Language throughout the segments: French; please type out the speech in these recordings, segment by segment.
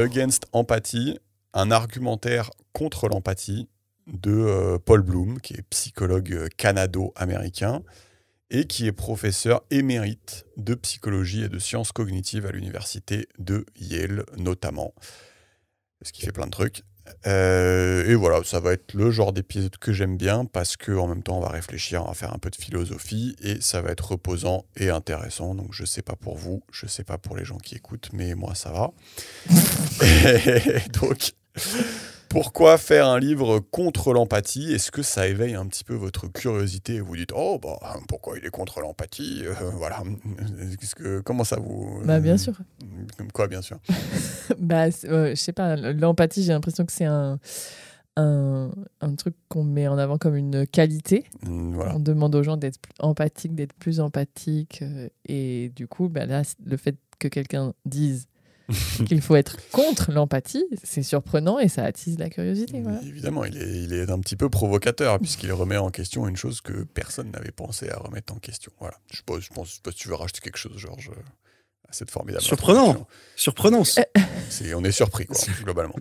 Against Empathy, un argumentaire contre l'empathie de Paul Bloom, qui est psychologue canado-américain et qui est professeur émérite de psychologie et de sciences cognitives à l'université de Yale, notamment. Parce qu'il fait plein de trucs. Et voilà, ça va être le genre d'épisode que j'aime bien parce qu'en même temps, on va réfléchir, on va faire un peu de philosophie et ça va être reposant et intéressant. Donc, je sais pas pour vous, je sais pas pour les gens qui écoutent, mais moi, ça va. Et donc, pourquoi faire un livre contre l'empathie ? Est-ce que ça éveille un petit peu votre curiosité et vous dites « Oh, bah, pourquoi il est contre l'empathie ?» Voilà. Comment ça vous... Bah, bien sûr. Quoi, bien sûr. Bah, je sais pas, l'empathie, j'ai l'impression que c'est un truc qu'on met en avant comme une qualité. Voilà. On demande aux gens d'être empathiques, d'être plus empathiques. Et du coup, bah là, le fait que quelqu'un dise qu'il faut être contre l'empathie, c'est surprenant et ça attise la curiosité. Voilà. Évidemment, il est un petit peu provocateur puisqu'il remet en question une chose que personne n'avait pensé à remettre en question. Voilà. Je pense que tu veux rajouter quelque chose, Georges, à cette formidable Surprenant. On est surpris, quoi, globalement.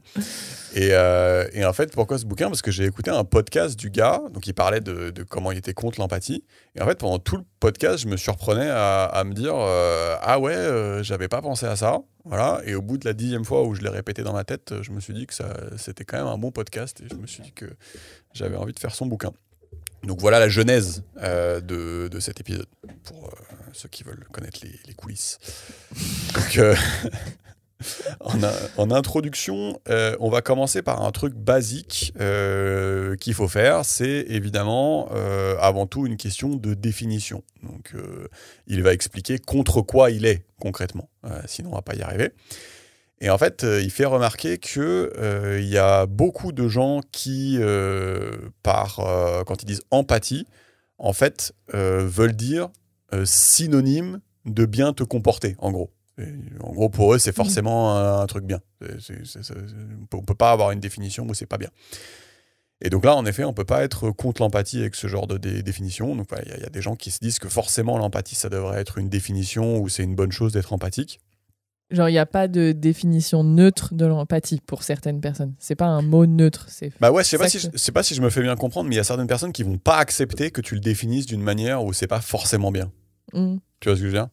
Et en fait, pourquoi ce bouquin ? Parce que j'ai écouté un podcast du gars, donc il parlait de comment il était contre l'empathie. Et en fait, pendant tout le podcast, je me surprenais à me dire ah ouais, j'avais pas pensé à ça. Voilà. Et au bout de la 10e fois où je l'ai répété dans ma tête, je me suis dit que c'était quand même un bon podcast. Et je me suis dit que j'avais envie de faire son bouquin. Donc voilà la genèse de cet épisode, pour ceux qui veulent connaître les coulisses. Donc, en introduction, on va commencer par un truc basique qu'il faut faire. C'est évidemment avant tout une question de définition. Donc il va expliquer contre quoi il est concrètement, sinon on ne va pas y arriver. Et en fait, il fait remarquer qu'il y a beaucoup de gens qui, quand ils disent empathie, en fait, veulent dire synonyme de bien te comporter, en gros. Et, en gros, pour eux, c'est forcément un truc bien. On ne peut pas avoir une définition où c'est pas bien. Et donc là, en effet, on ne peut pas être contre l'empathie avec ce genre de définition. Donc il y a des gens qui se disent que forcément l'empathie, ça devrait être une définition où c'est une bonne chose d'être empathique. Genre, il n'y a pas de définition neutre de l'empathie pour certaines personnes. C'est pas un mot neutre. Bah ouais, je sais pas si je me fais bien comprendre, mais il y a certaines personnes qui vont pas accepter que tu le définisses d'une manière où c'est pas forcément bien. Tu vois ce que je veux dire ?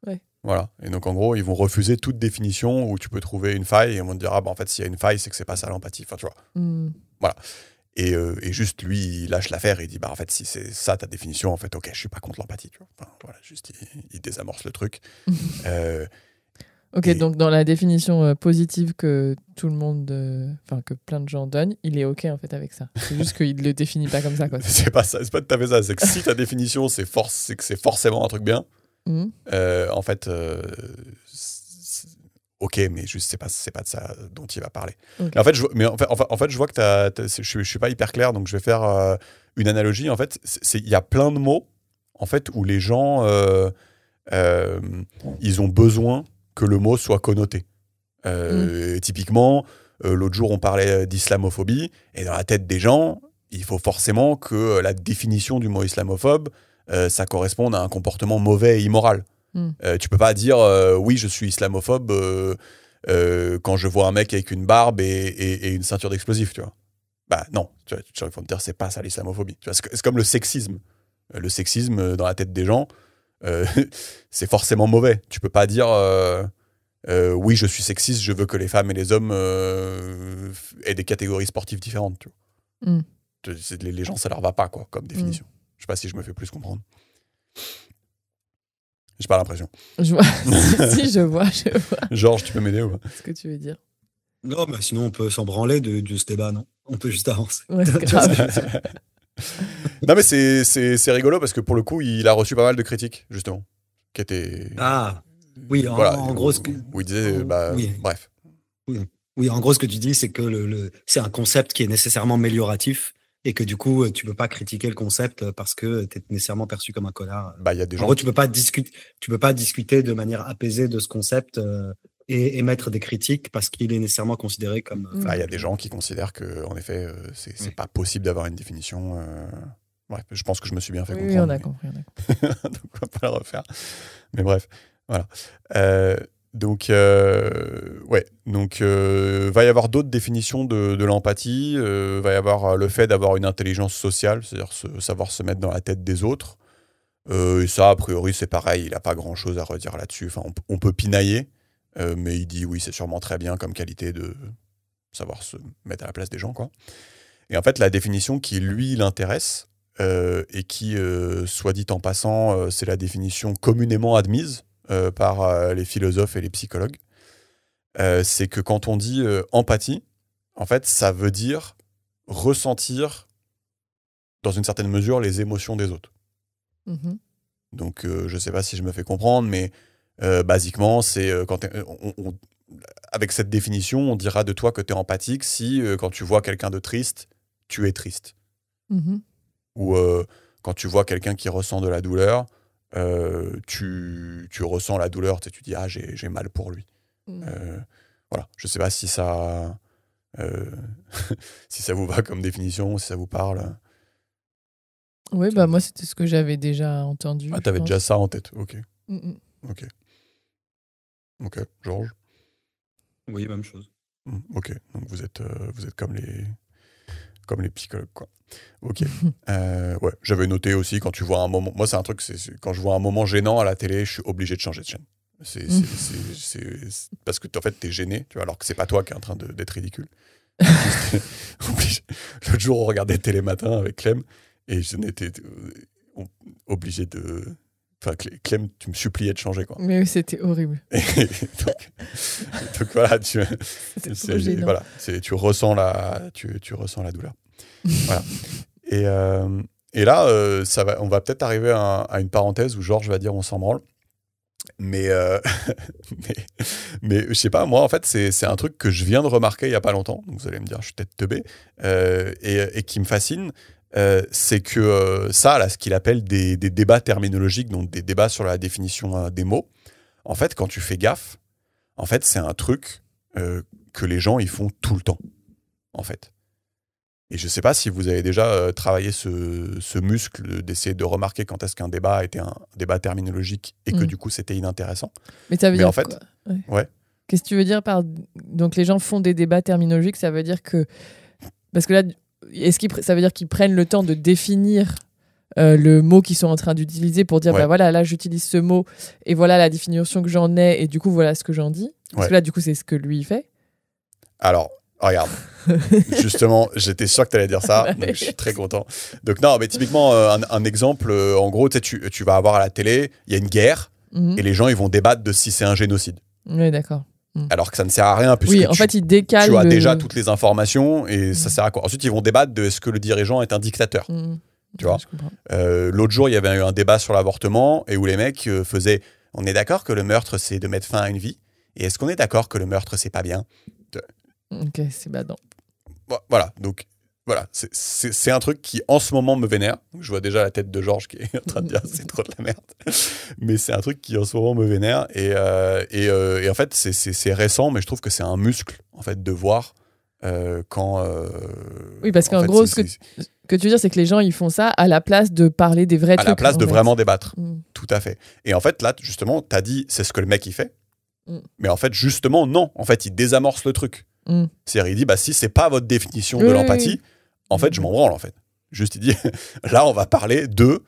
Ouais. Voilà. Et donc en gros, ils vont refuser toute définition où tu peux trouver une faille et on vont te dire ah bah en fait s'il y a une faille, c'est que c'est pas ça l'empathie. Enfin tu vois. Voilà. Et juste lui, il lâche l'affaire et il dit bah en fait si c'est ça ta définition, en fait ok, je suis pas contre l'empathie. Tu vois. Enfin, voilà, juste il désamorce le truc. Ok, donc dans la définition positive que tout le monde, que plein de gens donnent, il est ok en fait avec ça. C'est juste qu'il ne le définit pas comme ça, quoi. C'est pas ça, c'est pas tout à fait ça. C'est que si ta définition c'est que c'est forcément un truc bien, en fait, ok, mais juste c'est pas de ça dont il va parler. Okay. En fait, je vois que je suis pas hyper clair, donc je vais faire une analogie. En fait, il y a plein de mots en fait où les gens ils ont besoin que le mot soit connoté. Typiquement, l'autre jour, on parlait d'islamophobie, et dans la tête des gens, il faut forcément que la définition du mot islamophobe, ça corresponde à un comportement mauvais et immoral. Tu peux pas dire oui, je suis islamophobe quand je vois un mec avec une barbe et une ceinture d'explosifs, tu vois. Bah non, tu vois, il faut me dire c'est pas ça l'islamophobie. Tu vois, c'est comme le sexisme. Le sexisme dans la tête des gens, c'est forcément mauvais. Tu peux pas dire oui, je suis sexiste, je veux que les femmes et les hommes aient des catégories sportives différentes. Tu vois. Les gens, ça leur va pas, quoi, comme définition. Je sais pas si je me fais plus comprendre. J'ai pas l'impression. Je vois. Si, je vois. Georges, tu peux m'aider ou pas ? Ce que tu veux dire. Non, mais sinon, on peut s'en branler de ce débat, non ? On peut juste avancer. Ouais, c'est grave. Non, mais c'est rigolo parce que pour le coup, il a reçu pas mal de critiques, justement. Qui étaient. Ah, oui, en gros. Où il disait, bref. Oui, en gros, ce que tu dis, c'est que c'est un concept qui est nécessairement amélioratif et que du coup, tu peux pas critiquer le concept parce que tu es nécessairement perçu comme un connard. Bah, y a des gens en gros, tu peux pas discuter de manière apaisée de ce concept et émettre des critiques parce qu'il est nécessairement considéré comme... Il y a des gens qui considèrent qu'en effet, c'est pas possible d'avoir une définition. Bref, je pense que je me suis bien fait comprendre. Oui, on a compris. Donc, on va pas le refaire. Mais bref, voilà. Donc, va y avoir d'autres définitions de l'empathie. Va y avoir le fait d'avoir une intelligence sociale, c'est-à-dire savoir se mettre dans la tête des autres. Et ça, a priori, c'est pareil, il n'a pas grand-chose à redire là-dessus. Enfin, on peut pinailler, mais il dit oui, c'est sûrement très bien comme qualité de savoir se mettre à la place des gens, quoi. Et en fait, la définition qui, lui, l'intéresse, et qui, soit dit en passant, c'est la définition communément admise par les philosophes et les psychologues, c'est que quand on dit empathie, en fait, ça veut dire ressentir, dans une certaine mesure, les émotions des autres. Mhm. Donc, je ne sais pas si je me fais comprendre, mais basiquement, c'est quand avec cette définition, on dira de toi que tu es empathique si, quand tu vois quelqu'un de triste, tu es triste. Mhm. Ou quand tu vois quelqu'un qui ressent de la douleur, tu ressens la douleur, tu dis « Ah, j'ai mal pour lui ». Voilà, je ne sais pas si ça, si ça vous va comme définition, si ça vous parle. Oui, bah moi, c'était ce que j'avais déjà entendu. Ah, t'avais déjà ça en tête, ok. Mhm. Ok, Georges. Oui, même chose. Ok, donc vous êtes comme les psychologues, quoi. Ok. Ouais, j'avais noté aussi quand tu vois un moment. Moi, c'est un truc, quand je vois un moment gênant à la télé, je suis obligé de changer de chaîne. C'est parce que en fait, t'es gêné, tu vois, alors que c'est pas toi qui est en train d'être ridicule. L'autre jour, on regardait Télématin avec Clem et je n'étais obligé de. Enfin, Clem, tu me suppliais de changer, quoi. Mais oui, c'était horrible. donc voilà, tu ressens la douleur. Voilà. Et là, on va peut-être arriver à une parenthèse où Georges va dire on s'en branle. Mais je sais pas, moi en fait c'est un truc que je viens de remarquer il y a pas longtemps, donc vous allez me dire je suis peut-être teubé, et qui me fascine, c'est que ça, là, ce qu'il appelle des débats terminologiques, donc des débats sur la définition des mots, en fait quand tu fais gaffe, en fait c'est un truc que les gens ils font tout le temps, en fait. Et je ne sais pas si vous avez déjà travaillé ce muscle d'essayer de remarquer quand est-ce qu'un débat était un débat terminologique et que du coup c'était inintéressant. Mais ça veut dire en fait, quoi ? Ouais. Qu'est-ce que tu veux dire par donc les gens font des débats terminologiques, ça veut dire que parce que là ça veut dire qu'ils prennent le temps de définir le mot qu'ils sont en train d'utiliser pour dire bah voilà, là j'utilise ce mot et voilà la définition que j'en ai et du coup voilà ce que j'en dis. Parce que là du coup c'est ce que lui il fait. Alors regarde, justement, j'étais sûr que tu allais dire ça, donc je suis très content. Donc non, mais typiquement, un exemple, en gros, tu vas avoir à la télé, il y a une guerre, et les gens, ils vont débattre de si c'est un génocide. Oui, d'accord. Alors que ça ne sert à rien, puisque en fait, ils décalent tu as déjà toutes les informations, et ça sert à quoi ? Ensuite, ils vont débattre de est-ce que le dirigeant est un dictateur. Tu vois ? L'autre jour, il y avait eu un débat sur l'avortement, et où les mecs faisaient « On est d'accord que le meurtre, c'est de mettre fin à une vie ? Et est-ce qu'on est d'accord que le meurtre, c'est pas bien ?» Ok, c'est badant. Voilà, donc voilà, c'est un truc qui en ce moment me vénère. Je vois déjà la tête de Georges qui est en train de dire c'est trop de la merde. Mais c'est un truc qui en ce moment me vénère. Et en fait, c'est récent, mais je trouve que c'est un muscle en fait, de voir quand. Oui, parce qu'en gros, ce que tu veux dire, c'est que les gens ils font ça à la place de parler des vrais trucs. À la place de vraiment débattre. Tout à fait. Et en fait, là, justement, tu as dit c'est ce que le mec il fait. Mais en fait, justement, non. En fait, il désamorce le truc. C'est-à-dire, il dit, bah, si c'est pas votre définition de l'empathie, en fait, je m'en branle, en fait. Juste, il dit, là, on va parler de...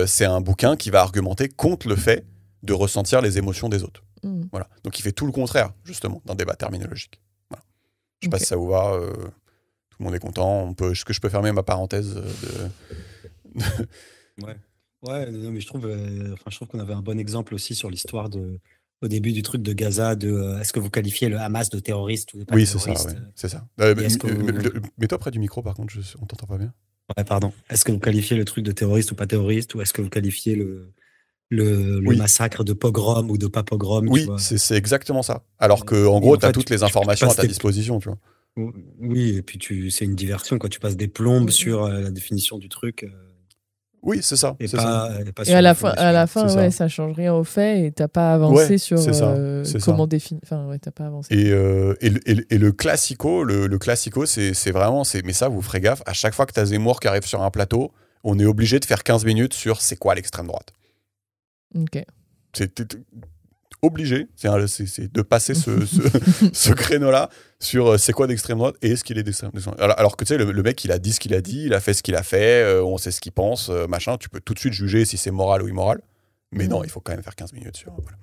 c'est un bouquin qui va argumenter contre le fait de ressentir les émotions des autres. Voilà. Donc, il fait tout le contraire, justement, d'un débat terminologique. Voilà. Je sais pas si ça vous va. Tout le monde est content. Est-ce que je peux fermer ma parenthèse Ouais, non, mais je trouve qu'on avait un bon exemple aussi sur l'histoire au début du truc de Gaza, est-ce que vous qualifiez le Hamas de terroriste ou de pas terroriste ? Oui, c'est ça. Mets-toi près du micro, par contre, on t'entend pas bien. Ouais, pardon. Est-ce que vous qualifiez le truc de terroriste ou pas terroriste, ou est-ce que vous qualifiez le massacre de pogrom ou de pas pogrom ? Oui, c'est exactement ça. Alors qu'en gros, tu as toutes les informations à ta disposition, tu vois. Oui, et puis c'est une diversion, quand tu passes des plombes sur la définition du truc. Oui, c'est ça. Et à la fin, ouais, ça change rien au fait et t'as pas avancé sur comment définir. Enfin, ouais, t'as pas avancé. Et le classico, c'est vraiment. Mais ça, vous ferez gaffe. À chaque fois que t'as Zemmour qui arrive sur un plateau, on est obligé de faire 15 minutes sur c'est quoi l'extrême droite. Ok. obligé, c'est de passer ce créneau-là sur c'est quoi d'extrême droite et est-ce qu'il est d'extrême droite. Alors que tu sais, le mec, il a dit ce qu'il a dit, il a fait ce qu'il a fait, on sait ce qu'il pense, machin. Tu peux tout de suite juger si c'est moral ou immoral. Mais non, il faut quand même faire 15 minutes sur. Voilà.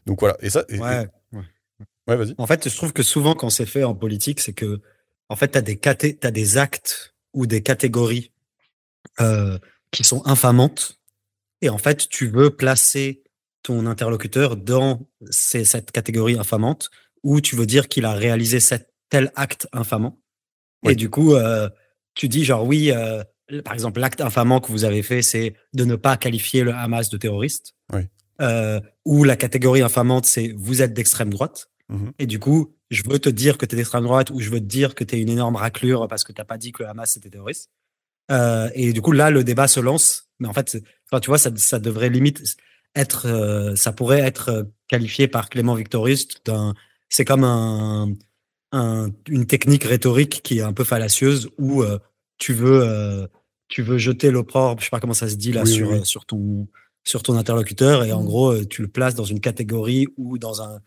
Donc voilà. Et ça. Ouais, vas-y. En fait, je trouve que souvent, quand c'est fait en politique, c'est que, en fait, t'as des actes ou des catégories qui sont infamantes. Et en fait, tu veux placer ton interlocuteur dans cette catégorie infamante où tu veux dire qu'il a réalisé tel acte infamant. Oui. Et du coup, tu dis genre oui, par exemple, l'acte infamant que vous avez fait, c'est de ne pas qualifier le Hamas de terroriste. Oui. Ou la catégorie infamante, c'est vous êtes d'extrême droite. Et du coup, je veux te dire que tu es d'extrême droite ou je veux te dire que tu es une énorme raclure parce que tu n'as pas dit que le Hamas c'était terroriste. Et du coup, là, le débat se lance. Mais en fait, tu vois, ça devrait limite être, ça pourrait être qualifié par Clément Victoriste c'est comme une technique rhétorique qui est un peu fallacieuse où tu veux jeter l'opprobre, je sais pas comment ça se dit là, sur ton interlocuteur et en gros, tu le places dans une catégorie ou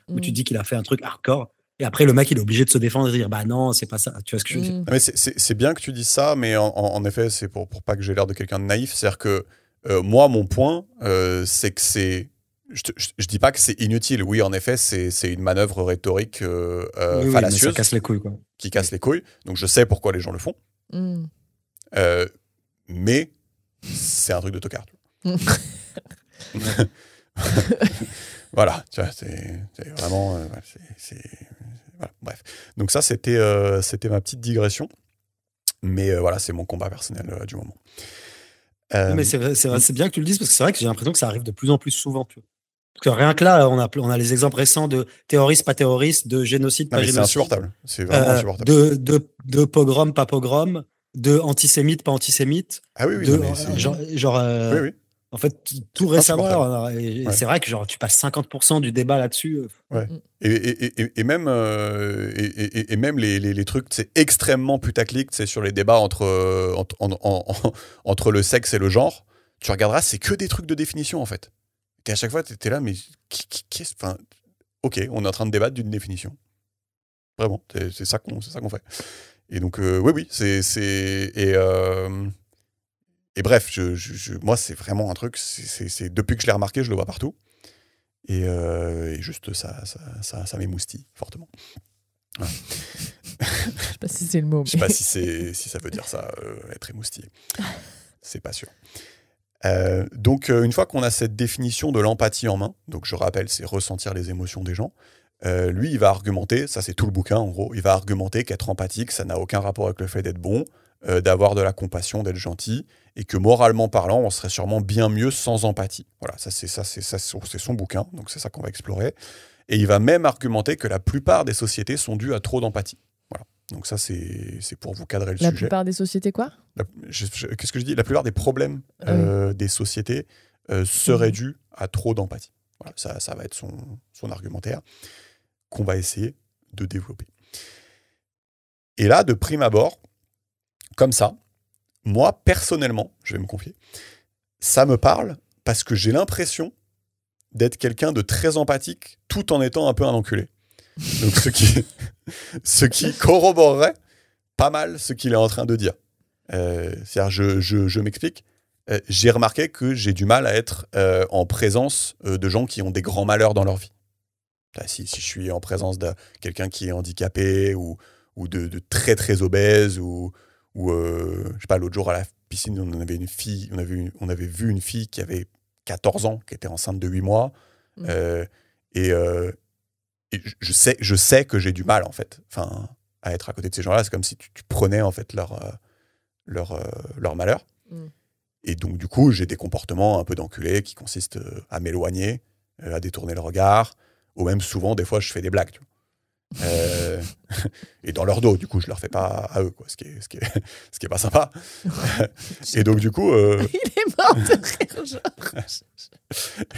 où tu dis qu'il a fait un truc hardcore. Et après, le mec, il est obligé de se défendre et de dire bah non, c'est pas ça. Tu vois ce que je veux dire? Mais c'est bien que tu dises ça, mais en effet, c'est pour pas que j'ai l'air de quelqu'un de naïf. C'est-à-dire que moi, mon point, c'est que c'est. Je dis pas que c'est inutile. Oui, en effet, c'est une manœuvre rhétorique fallacieuse. Mais ça casse les couilles, quoi. Qui casse les couilles. Donc, je sais pourquoi les gens le font. Mais c'est un truc de tocard. Voilà, tu vois, c'est vraiment. Voilà, bref. Donc ça, c'était ma petite digression. Mais voilà, c'est mon combat personnel du moment. Mais c'est bien que tu le dises parce que c'est vrai que j'ai l'impression que ça arrive de plus en plus souvent. Tu vois. Parce que rien que là, on a les exemples récents de terroristes, pas terroristes, de génocide, pas génocide. C'est insupportable. C'est vraiment insupportable. De pogrom, pas pogrom, de antisémite, pas antisémite. Ah oui, oui. En fait, tout récemment, c'est vrai que genre, tu passes 50% du débat là-dessus. Ouais. Et même les trucs, c'est extrêmement putaclic, c'est sur les débats entre le sexe et le genre. Tu regarderas, c'est que des trucs de définition en fait. Et à chaque fois, t'es là, mais enfin, ok, on est en train de débattre d'une définition. Vraiment, c'est ça qu'on fait. Et donc, oui, et bref, moi, c'est vraiment un truc, c'est depuis que je l'ai remarqué, je le vois partout. Et juste, ça m'émoustille fortement. Voilà. Je sais pas si c'est le mot. Je sais pas si ça veut dire ça, être émoustillé. C'est pas sûr. Donc, une fois qu'on a cette définition de l'empathie en main, donc je rappelle, c'est ressentir les émotions des gens, lui, il va argumenter, ça c'est tout le bouquin en gros, il va argumenter qu'être empathique, ça n'a aucun rapport avec le fait d'être bon, d'avoir de la compassion, d'être gentil, et que moralement parlant, on serait sûrement bien mieux sans empathie. Voilà, c'est son bouquin, donc c'est ça qu'on va explorer. Et il va même argumenter que la plupart des sociétés sont dues à trop d'empathie. Voilà, donc ça c'est pour vous cadrer le sujet. La plupart des sociétés quoi ? Qu'est-ce que je dis ? La plupart des problèmes des sociétés seraient dus à trop d'empathie. Voilà, ça va être son argumentaire qu'on va essayer de développer. Et là, de prime abord, comme ça, moi, personnellement, je vais me confier, ça me parle parce que j'ai l'impression d'être quelqu'un de très empathique tout en étant un peu un enculé. Donc, ce qui corroborerait pas mal ce qu'il est en train de dire. C'est-à-dire, je m'explique. J'ai remarqué que j'ai du mal à être en présence de gens qui ont des grands malheurs dans leur vie. Si je suis en présence de quelqu'un qui est handicapé ou de très très obèse ou je sais pas, l'autre jour à la piscine on avait vu une fille qui avait 14 ans qui était enceinte de 8 mois et je sais que j'ai du mal en fait, enfin, à être à côté de ces gens-là. C'est comme si tu prenais en fait leur malheur. Et donc du coup j'ai des comportements un peu d'enculé qui consistent à m'éloigner, à détourner le regard, ou même souvent des fois je fais des blagues, tu vois. Et dans leur dos, du coup je leur fais pas à eux, quoi, ce qui est pas sympa. Et donc du coup il est mort de rire, genre.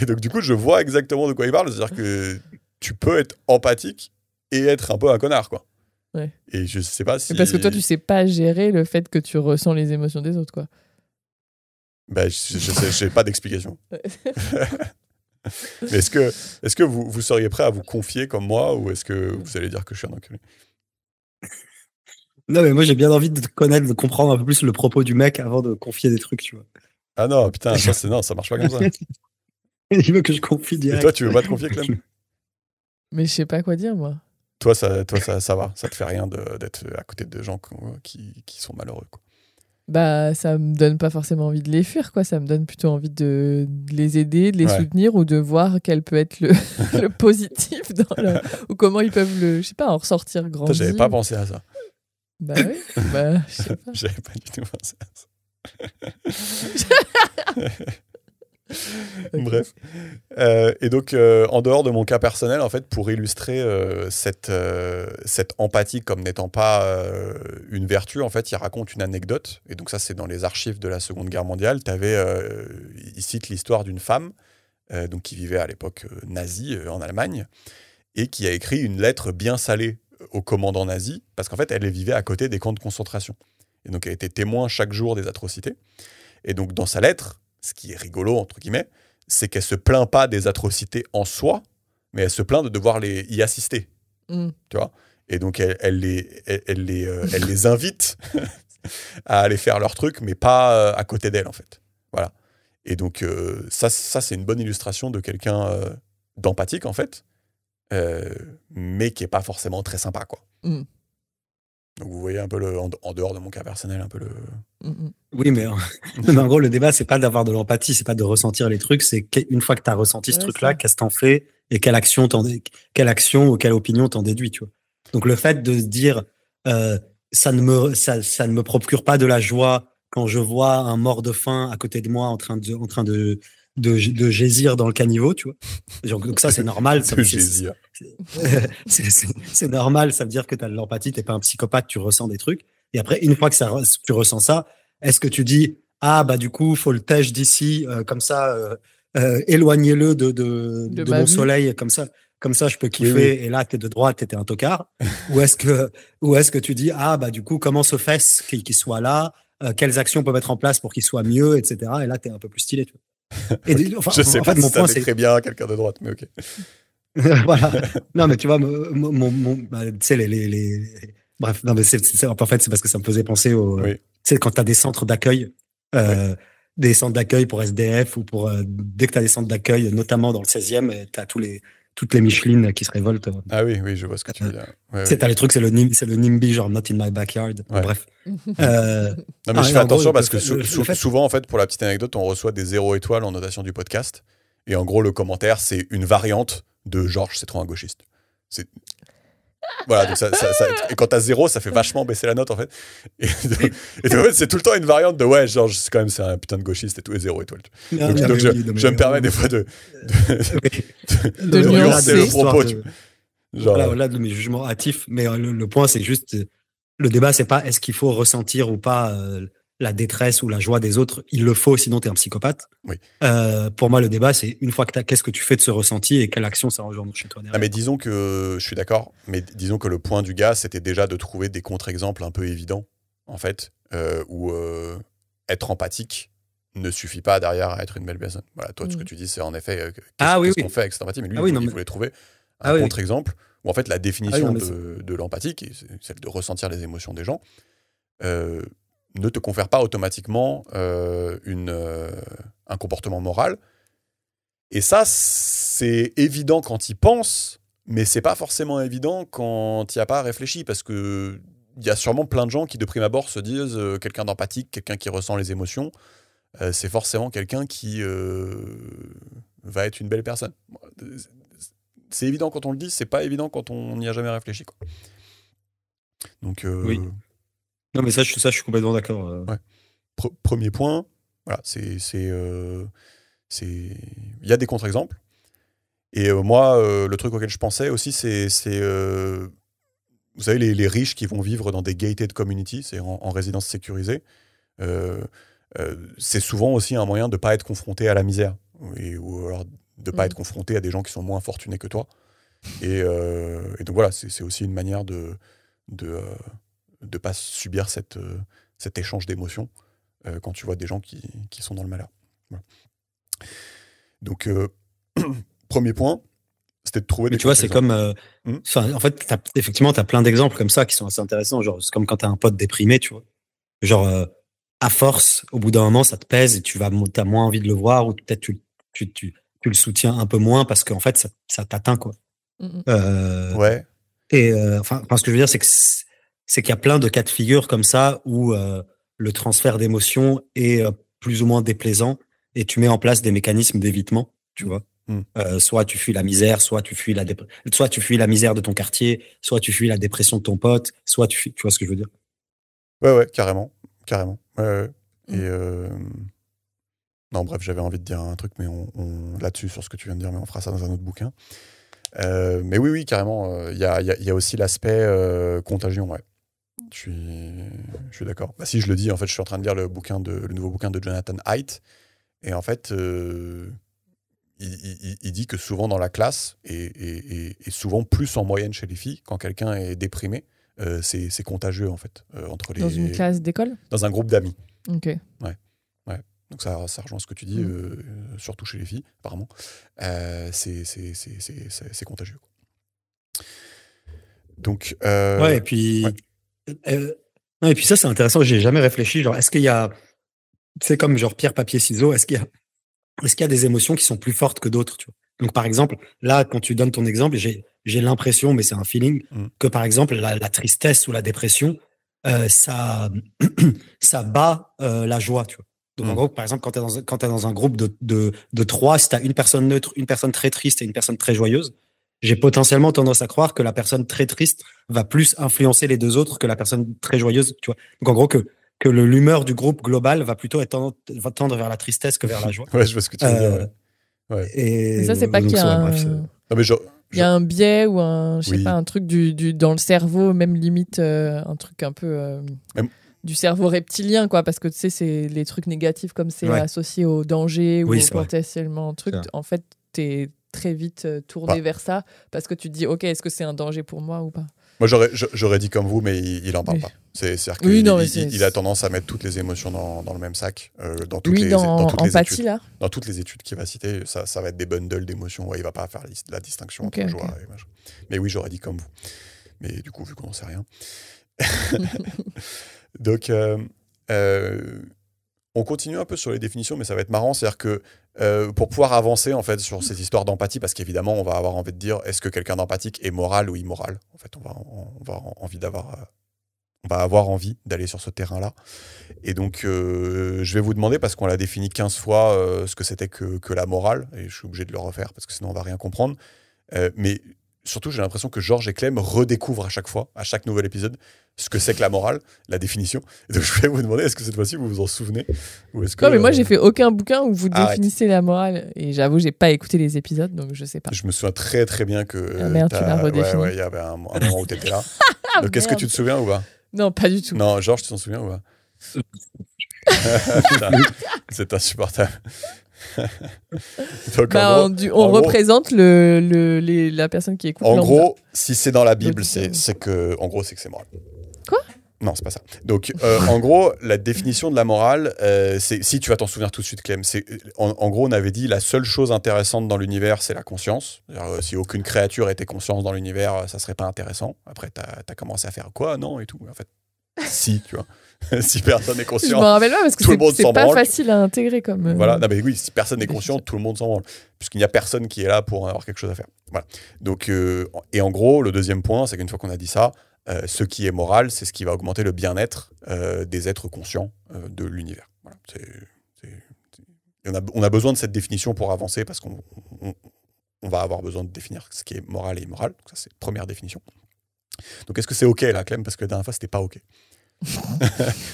Et donc du coup je vois exactement de quoi il parle, c'est-à-dire que tu peux être empathique et être un peu un connard, quoi. Ouais. Et je sais pas si... Parce que toi tu sais pas gérer le fait que tu ressens les émotions des autres, quoi. Ben, je sais pas d'explication. Mais est-ce que vous seriez prêt à vous confier comme moi, ou est-ce que vous allez dire que je suis un enculé? Non, mais moi, j'ai bien envie de connaître, de comprendre un peu plus le propos du mec avant de confier des trucs, tu vois. Ah non, putain, non, ça marche pas comme ça. Il veut que je confie Et direct. toi, tu veux pas te confier, Clem? Mais je sais pas quoi dire, moi. Toi, ça va. Ça te fait rien d'être à côté de gens qui sont malheureux, quoi. Bah, ça me donne pas forcément envie de les fuir, quoi. Ça me donne plutôt envie de les aider, de les Ouais. soutenir, ou de voir quel peut être le positif ou comment ils peuvent je sais pas, en ressortir Putain, grandi. j'avais pas pensé à ça. Bah oui, bah, je sais pas. J'avais pas du tout pensé à ça. Ok. Bref. Et donc, en dehors de mon cas personnel, en fait, pour illustrer cette empathie comme n'étant pas une vertu, en fait, il raconte une anecdote. Et donc ça, c'est dans les archives de la Seconde Guerre mondiale. Il cite l'histoire d'une femme donc qui vivait à l'époque nazie en Allemagne et qui a écrit une lettre bien salée au commandant nazi parce qu'en fait, elle vivait à côté des camps de concentration. Et donc, elle était témoin chaque jour des atrocités. Et donc, dans sa lettre, ce qui est rigolo, entre guillemets, c'est qu'elle se plaint pas des atrocités en soi, mais elle se plaint de devoir y assister. Mm. Tu vois ? Et donc, elle les invite à aller faire leur truc, mais pas à côté d'elle, en fait. Voilà. Et donc, ça c'est une bonne illustration de quelqu'un d'empathique, en fait, mais qui est pas forcément très sympa, quoi. Mm. Donc, vous voyez un peu en dehors de mon cas personnel, un peu le... Oui, mais en gros, le débat, c'est pas d'avoir de l'empathie, c'est pas de ressentir les trucs, c'est qu'une fois que tu as ressenti ce Ouais, truc-là, ça. qu'est-ce que t'en fais et quelle action ou quelle opinion t'en déduis, tu vois. Donc, le fait de se dire, ça ne me procure pas de la joie quand je vois un mort de faim à côté de moi en train de gésir dans le caniveau, tu vois. Donc, ça, c'est normal. de gésir. C'est normal, ça veut dire que tu as de l'empathie, t'es pas un psychopathe, tu ressens des trucs. Et après, une fois que tu ressens ça, est-ce que tu dis, ah, bah, du coup, faut le tèche d'ici, comme ça, éloignez-le de ma mon vie. soleil, comme ça, je peux kiffer, Oui. et là, t'es de droite, t'étais un tocard. Ou est-ce que tu dis, ah, bah, du coup, comment se fait-ce qu'il soit là, quelles actions on peut mettre en place pour qu'il soit mieux, etc. Et là, t'es un peu plus stylé, tu vois. Et Okay. enfin, Je sais en pas fait, si mon ça point, fait c'est, très bien quelqu'un de droite, mais ok. voilà. Non, mais tu vois, bah, tu sais, bref, non, mais en fait, c'est parce que ça me faisait penser Oui. tu sais, quand tu as des centres d'accueil, des centres d'accueil pour SDF ou dès que tu as des centres d'accueil, notamment dans le 16e, tu as toutes les Michelin qui se révoltent. Ah oui, je vois ce que tu veux dire. Ouais, Tu sais, oui. t'as les trucs, c'est le NIMBY, genre not in my backyard. Bon, Ouais. bref. Non, mais je fais en gros, attention parce que le fait- souvent, en fait, pour la petite anecdote, on reçoit des 0 étoiles en notation du podcast. Et en gros, le commentaire, c'est une variante de Georges, c'est trop un gauchiste. Voilà, donc et quand t'as 0, ça fait vachement baisser la note, en fait. Et donc, en fait, c'est tout le temps une variante de ouais, Georges, c'est un putain de gauchiste et tout, et 0 étoile. Donc, je me permets des fois de nuancer le propos. Voilà, au-delà de mes jugements hâtifs, mais le point, c'est juste, le débat, c'est pas est-ce qu'il faut ressentir ou pas la détresse ou la joie des autres. Il le faut, sinon t'es un psychopathe. Oui. Pour moi, le débat, c'est une fois que qu'est-ce que tu fais de ce ressenti et quelle action ça engendre chez toi derrière. Ah, mais disons que je suis d'accord, mais disons que le point du gars, c'était déjà de trouver des contre-exemples un peu évidents, en fait, où être empathique ne suffit pas derrière à être une belle personne. Voilà, toi, ce que tu dis, c'est en effet qu'est-ce qu'on fait avec cette empathie, mais lui, il voulait trouver un contre-exemple où en fait la définition de l'empathie, qui est celle de ressentir les émotions des gens, ne te confère pas automatiquement un comportement moral. Et ça, c'est évident quand il pense, mais c'est pas forcément évident quand il n'y a pas réfléchi, parce que il y a sûrement plein de gens qui, de prime abord, se disent quelqu'un d'empathique, quelqu'un qui ressent les émotions, c'est forcément quelqu'un qui va être une belle personne. C'est évident quand on le dit, c'est pas évident quand on n'y a jamais réfléchi, quoi. Donc, oui. Non, mais ça, je suis complètement d'accord. Ouais. Premier point, voilà, il y a des contre-exemples. Et moi, le truc auquel je pensais aussi, c'est vous savez, les riches qui vont vivre dans des gated communities, c'est en résidence sécurisée. C'est souvent aussi un moyen de ne pas être confronté à la misère, ou alors de ne pas être confronté à des gens qui sont moins fortunés que toi. Et donc voilà, c'est aussi une manière de pas subir cet échange d'émotions quand tu vois des gens qui sont dans le malheur. Voilà. Donc, premier point, c'était de trouver Mais des tu vois, c'est contre-exemples. comme. En fait, effectivement, tu as plein d'exemples comme ça qui sont assez intéressants. Genre, c'est comme quand tu as un pote déprimé, tu vois. Genre, à force, au bout d'un moment, ça te pèse et t'as moins envie de le voir ou peut-être tu le soutiens un peu moins parce qu'en fait, ça t'atteint, quoi. Mhm. Ouais. Enfin, ce que je veux dire, c'est qu'il y a plein de cas de figure comme ça où le transfert d'émotions est plus ou moins déplaisant et tu mets en place des mécanismes d'évitement, tu vois. Soit tu fuis la misère, soit tu fuis la misère de ton quartier, soit tu fuis la dépression de ton pote, soit tu vois ce que je veux dire. Ouais, carrément. Carrément. Ouais. Mm. Et non, bref, j'avais envie de dire un truc, mais là-dessus, sur ce que tu viens de dire, mais on fera ça dans un autre bouquin. Mais oui, carrément. Il y a aussi l'aspect contagion, ouais. Je suis d'accord. Bah, si je le dis, en fait, je suis en train de lire le nouveau bouquin de Jonathan Haidt. Et en fait, il dit que souvent dans la classe, et souvent plus en moyenne chez les filles, quand quelqu'un est déprimé, c'est contagieux, en fait. Entre Dans une classe d'école ? Dans un groupe d'amis. Ok. Ouais. Donc ça rejoint ce que tu dis, surtout chez les filles, apparemment. C'est contagieux, quoi. Donc, Ouais, et puis, non, et puis ça, c'est intéressant. J'ai jamais réfléchi. Genre, est-ce qu'il y a, c'est comme genre pierre, papier, ciseaux. Est-ce qu'il y a des émotions qui sont plus fortes que d'autres, tu vois? Donc, par exemple, là, quand tu donnes ton exemple, j'ai l'impression, mais c'est un feeling, que par exemple, la tristesse ou la dépression, ça, ça bat la joie, tu vois. Donc, en gros, par exemple, quand t'es dans un groupe de trois, si t'as une personne neutre, une personne très triste et une personne très joyeuse, j'ai potentiellement tendance à croire que la personne très triste va plus influencer les deux autres que la personne très joyeuse, tu vois. Donc, en gros, que l'humeur du groupe global va plutôt va tendre vers la tristesse que vers la joie. Ouais, je vois ce que tu veux dire. Ouais. Mais ça, c'est pas qu'il y a il y a un biais ou je sais pas, un truc dans le cerveau, même limite un truc un peu du cerveau reptilien, quoi, parce que tu sais, c'est les trucs négatifs comme c'est associé au danger ou potentiellement un truc. En fait, t'es très vite tourné vers ça parce que tu te dis, ok, est-ce que c'est un danger pour moi ou pas? Moi, j'aurais dit comme vous, mais il en parle pas. C'est-à-dire qu'il a tendance à mettre toutes les émotions dans le même sac. Dans toutes les études, là. dans toutes les études qu'il va citer, ça va être des bundles d'émotions. Ouais, il va pas faire la distinction entre joie et machin. Mais oui, j'aurais dit comme vous. Mais du coup, vu qu'on n'en sait rien. Donc, on continue un peu sur les définitions, mais ça va être marrant. C'est-à-dire que pour pouvoir avancer en fait sur cette histoire d'empathie, parce qu'évidemment, on va avoir envie de dire est-ce que quelqu'un d'empathique est moral ou immoral. En fait, on va avoir envie d'aller sur ce terrain-là. Et donc, je vais vous demander, parce qu'on l'a défini 15 fois, ce que c'était que la morale, et je suis obligé de le refaire parce que sinon on va rien comprendre. Mais surtout, j'ai l'impression que Georges et Clem redécouvrent à chaque fois, à chaque nouvel épisode, ce que c'est que la morale, la définition. Et donc, je vais vous demander, est-ce que cette fois-ci, vous vous en souvenez ou est-ce que, non, mais moi, j'ai fait aucun bouquin où vous définissez la morale. Et j'avoue, j'ai pas écouté les épisodes, donc je sais pas. Je me souviens très, très bien que... Ah merde, tu l'as redéfini. Ouais, il y avait un moment où t'étais là. Donc, est-ce que tu te souviens ou pas? Non, pas du tout. Non, Georges, tu t'en souviens ou pas? C'est insupportable. Donc, on représente la personne qui écoute. En gros, si c'est dans la Bible, c'est que c'est moral. Quoi? Non, c'est pas ça. Donc, en gros, la définition de la morale, c'est, si tu vas t'en souvenir tout de suite, Clem, c'est, en gros, on avait dit la seule chose intéressante dans l'univers, c'est la conscience. Si aucune créature était conscience dans l'univers, ça serait pas intéressant. Après, t'as commencé à faire quoi? Non, et tout. En fait, si, tu vois. Si personne n'est conscient. Je me rappelle pas parce que c'est pas facile à intégrer comme. Voilà, non, mais oui, si personne n'est conscient, tout le monde s'en branle. Puisqu'il n'y a personne qui est là pour avoir quelque chose à faire. Voilà. Donc, et en gros, le deuxième point, c'est qu'une fois qu'on a dit ça, ce qui est moral, c'est ce qui va augmenter le bien-être des êtres conscients de l'univers. Voilà. On a besoin de cette définition pour avancer parce qu'on va avoir besoin de définir ce qui est moral et immoral. Donc ça, c'est la première définition. Donc, est-ce que c'est OK, là, Clem? Parce que la dernière fois, c'était pas OK.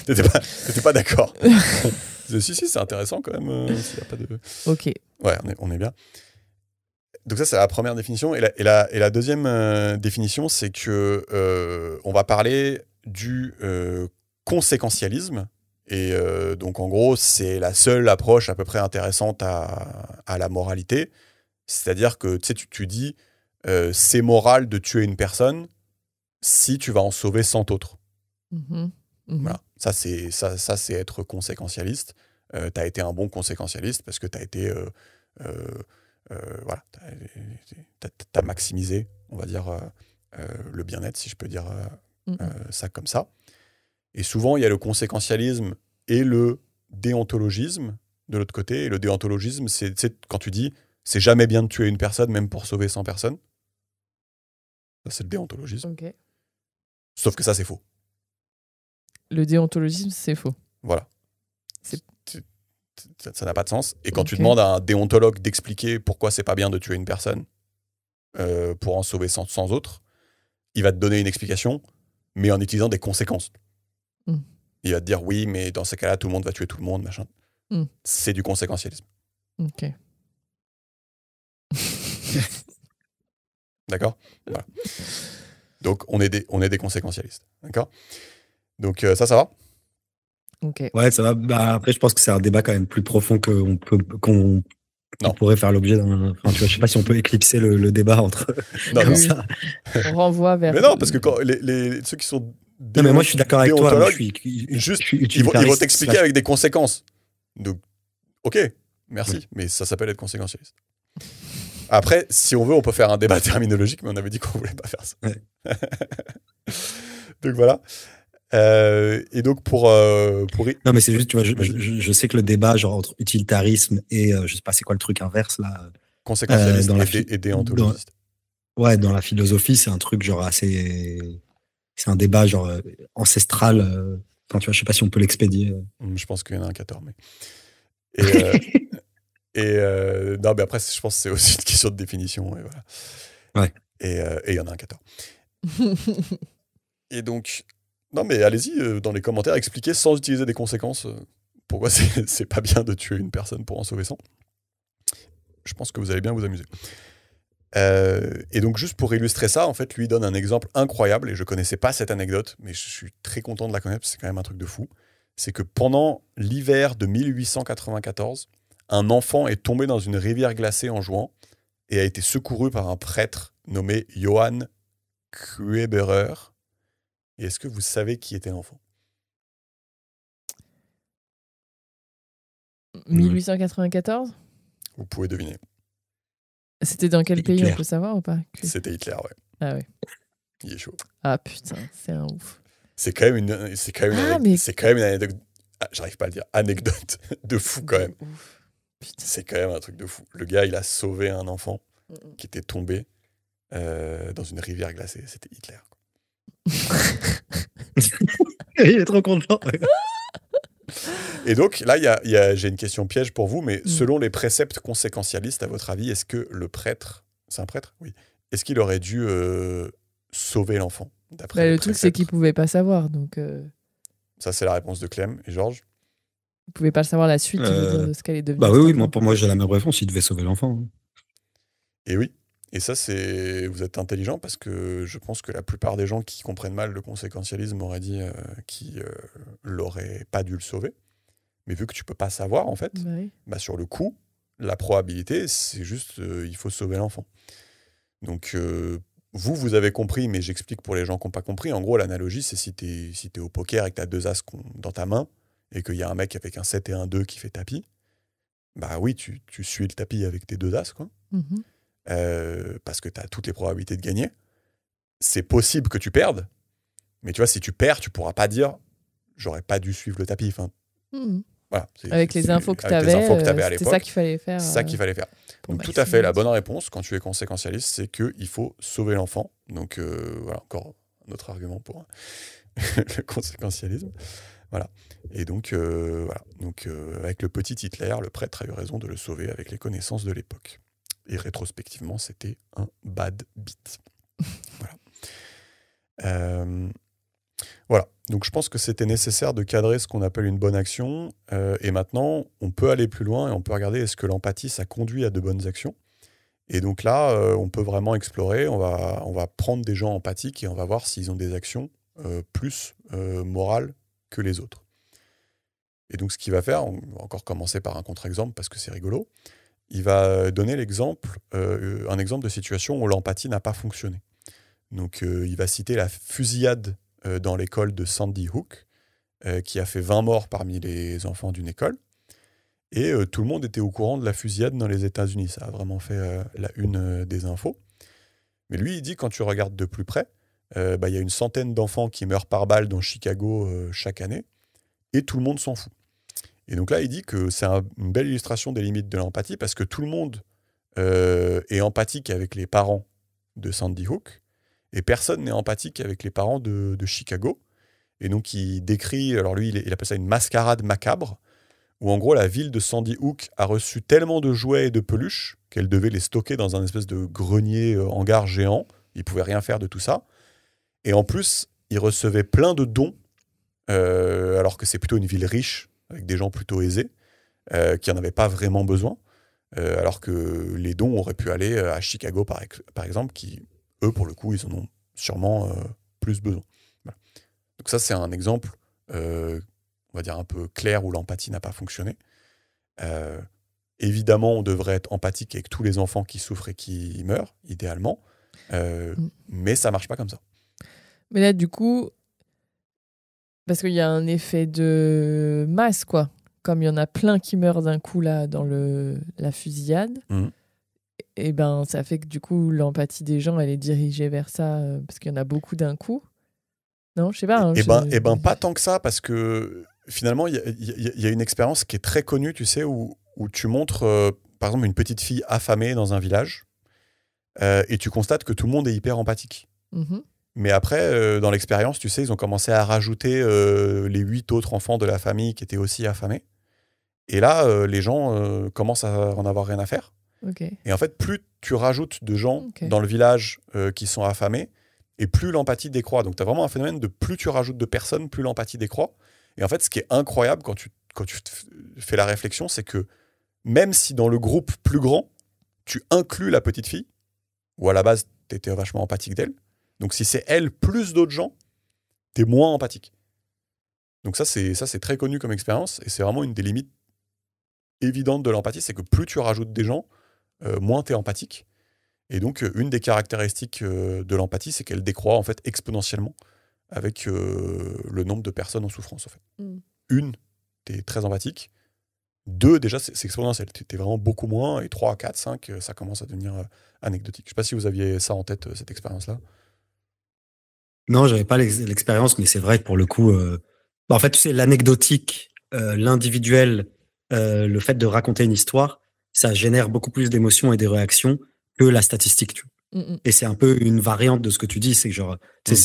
T'étais pas d'accord. Si, c'est intéressant quand même. S'il y a pas de... OK. Ouais, on est bien. Donc ça, c'est la première définition. Et la deuxième définition, c'est que on va parler du conséquentialisme. Et donc, en gros, c'est la seule approche à peu près intéressante à la moralité. C'est-à-dire que tu dis c'est moral de tuer une personne si tu vas en sauver 100 autres. Voilà. Ça, c'est être conséquentialiste. Tu as été un bon conséquentialiste parce que tu as été voilà, t'as maximisé, on va dire, le bien-être, si je peux dire ça comme ça. Et souvent, il y a le conséquentialisme et le déontologisme de l'autre côté. Et le déontologisme, c'est quand tu dis c'est jamais bien de tuer une personne, même pour sauver 100 personnes. Ça, c'est le déontologisme. Ok. Sauf que ça, c'est faux. Le déontologisme, c'est faux. Voilà. C'est- Ça n'a pas de sens. Et quand tu Ok. demandes à un déontologue d'expliquer pourquoi c'est pas bien de tuer une personne pour en sauver 100 autres, il va te donner une explication, mais en utilisant des conséquences. Mm. Il va te dire oui, mais dans ces cas-là, tout le monde va tuer tout le monde, machin. Mm. C'est du conséquentialisme. Ok. D'accord ? Voilà. Donc, on est des conséquentialistes. D'accord ? Donc, ça va ? Ok. Ouais, ça va. Bah, après, je pense que c'est un débat quand même plus profond qu'on Non. pourrait faire l'objet d'un. Enfin, tu vois, je sais pas si on peut éclipser le débat entre. Non, comme non. ça. On renvoie vers. Mais non, parce que quand ceux qui sont Non, mais moi, je suis d'accord avec toi. Moi, déontologues, je suis ils vont utilitariste. t'expliquer avec des conséquences. Donc, ok, merci, mais ça s'appelle être conséquentialiste. Après, si on veut, on peut faire un débat terminologique, mais on avait dit qu'on voulait pas faire ça. Ouais. Donc voilà. Et donc pour Non, mais c'est juste, tu vois, je sais que le débat genre entre utilitarisme et je sais pas c'est quoi le truc inverse là. conséquentialiste dans la et déontologiste. Ouais, dans la philosophie, c'est un truc genre assez. C'est un débat genre ancestral. Enfin, tu vois, je sais pas si on peut l'expédier. Je pense qu'il y en a un qui a tort, mais. Non, mais après, je pense que c'est aussi une question de définition. Et voilà. Ouais. Et il y en a un qui a tort. Et donc, non, mais allez-y dans les commentaires, expliquez sans utiliser des conséquences pourquoi c'est pas bien de tuer une personne pour en sauver 100. Je pense que vous allez bien vous amuser. Et donc, juste pour illustrer ça, en fait, lui donne un exemple incroyable, et je connaissais pas cette anecdote, mais je suis très content de la connaître, parce que c'est quand même un truc de fou. C'est que pendant l'hiver de 1894, un enfant est tombé dans une rivière glacée en jouant, et a été secouru par un prêtre nommé Johann Kueberer. Et est-ce que vous savez qui était l'enfant ? 1894 ? Vous pouvez deviner. C'était dans quel pays, Hitler. on peut savoir ou pas ? C'était Hitler, ouais. Ah ouais. Il est chaud. Ah putain, c'est un ouf. C'est quand même une anecdote. J'arrive pas à le dire. Anecdote de fou quand même. Ouf. Putain. C'est quand même un truc de fou. Le gars, il a sauvé un enfant qui était tombé dans une rivière glacée. C'était Hitler. Il est trop content. Et donc, là, j'ai une question piège pour vous, mais selon les préceptes conséquentialistes, à votre avis, est-ce que le prêtre, c'est un prêtre ? Oui. Est-ce qu'il aurait dû sauver l'enfant d'après les Le truc, c'est préceptes qu'il pouvait pas savoir, donc Ça, c'est la réponse de Clem et Georges. il pouvait pas savoir la suite je veux dire, de ce qu'elle est devenue. Bah oui, cet oui, enfant. pour moi, j'ai la même réponse. Il devait sauver l'enfant. Et oui. Et ça, vous êtes intelligent parce que je pense que la plupart des gens qui comprennent mal le conséquentialisme auraient dit qu'il n'aurait pas dû le sauver. Mais vu que tu peux pas savoir, en fait, Bah oui. sur le coup, la probabilité, c'est juste il faut sauver l'enfant. Donc, vous avez compris, mais j'explique pour les gens qui n'ont pas compris. En gros, l'analogie, c'est si t'es au poker et que tu as 2 as dans ta main et qu'il y a un mec avec un 7 et un 2 qui fait tapis, bah oui, tu suis le tapis avec tes 2 as, quoi. Mhm. Parce que tu as toutes les probabilités de gagner. C'est possible que tu perdes, mais tu vois, si tu perds, tu pourras pas dire j'aurais pas dû suivre le tapis. Enfin, Mhm. voilà, Avec les infos que tu avais, à c'était l'époque, ça qu'il fallait faire. c'est ça qu'il fallait faire. pour Donc tout à fait, la maximiser. bonne réponse quand tu es conséquentialiste, c'est qu'il faut sauver l'enfant. Donc voilà, encore un autre argument pour le conséquentialisme. Voilà. Et donc, voilà. Donc avec le petit Hitler, le prêtre a eu raison de le sauver avec les connaissances de l'époque. Et rétrospectivement, c'était un bad beat. Voilà. Voilà. Donc je pense que c'était nécessaire de cadrer ce qu'on appelle une bonne action. Et maintenant, on peut aller plus loin et on peut regarder est-ce que l'empathie, ça conduit à de bonnes actions. Et donc là, on peut vraiment explorer. On va prendre des gens empathiques et on va voir s'ils ont des actions plus morales que les autres. Et donc ce qu'il va faire, on va encore commencer par un contre-exemple parce que c'est rigolo. Il va donner un exemple de situation où l'empathie n'a pas fonctionné. Donc il va citer la fusillade dans l'école de Sandy Hook, qui a fait 20 morts parmi les enfants d'une école. Et tout le monde était au courant de la fusillade dans les États-Unis. Ça a vraiment fait la une des infos. Mais lui, il dit, quand tu regardes de plus près, il y a une centaine d'enfants qui meurent par balle dans Chicago chaque année, et tout le monde s'en fout. Et donc là, il dit que c'est une belle illustration des limites de l'empathie, parce que tout le monde est empathique avec les parents de Sandy Hook, et personne n'est empathique avec les parents de Chicago. Et donc il décrit, alors lui, il appelle ça une mascarade macabre, où en gros la ville de Sandy Hook a reçu tellement de jouets et de peluches qu'elle devait les stocker dans un espèce de grenier hangar géant. Ils ne pouvaient rien faire de tout ça. Et en plus, ils recevaient plein de dons, alors que c'est plutôt une ville riche, avec des gens plutôt aisés, qui n'en avaient pas vraiment besoin, alors que les dons auraient pu aller à Chicago, par exemple, qui, eux, pour le coup, ils en ont sûrement plus besoin. Voilà. Donc ça, c'est un exemple, on va dire, un peu clair où l'empathie n'a pas fonctionné. Évidemment, on devrait être empathique avec tous les enfants qui souffrent et qui meurent, idéalement, mais ça ne marche pas comme ça. Mais là, du coup, parce qu'il y a un effet de masse, quoi. Comme il y en a plein qui meurent d'un coup là dans la fusillade, et ben ça fait que du coup l'empathie des gens elle est dirigée vers ça parce qu'il y en a beaucoup d'un coup. Non, je sais pas. Et ben pas tant que ça, parce que finalement il y a une expérience qui est très connue, tu sais, où tu montres par exemple une petite fille affamée dans un village et tu constates que tout le monde est hyper empathique. Mais après, dans l'expérience, tu sais, ils ont commencé à rajouter les 8 autres enfants de la famille qui étaient aussi affamés. Et là, les gens commencent à en avoir rien à faire. Okay. Et en fait, plus tu rajoutes de gens dans le village qui sont affamés, et plus l'empathie décroît. Donc, tu as vraiment un phénomène de plus tu rajoutes de personnes, plus l'empathie décroît. Et en fait, ce qui est incroyable quand tu fais la réflexion, c'est que même si dans le groupe plus grand, tu inclus la petite fille, ou à la base, tu étais vachement empathique d'elle, donc si c'est elle plus d'autres gens, tu es moins empathique. Donc ça, c'est très connu comme expérience, et c'est vraiment une des limites évidentes de l'empathie, c'est que plus tu rajoutes des gens, moins tu es empathique. Et donc, une des caractéristiques de l'empathie, c'est qu'elle décroît en fait exponentiellement avec le nombre de personnes en souffrance. En fait. Une, tu es très empathique. 2, déjà, c'est exponentiel. Tu es vraiment beaucoup moins. Et 3, 4, 5, ça commence à devenir anecdotique. Je ne sais pas si vous aviez ça en tête, cette expérience-là. Non, je n'avais pas l'expérience, mais c'est vrai que pour le coup, en fait, tu sais, l'anecdotique, l'individuel, le fait de raconter une histoire, ça génère beaucoup plus d'émotions et des réactions que la statistique. Tu vois. Et c'est un peu une variante de ce que tu dis, c'est que genre, c'est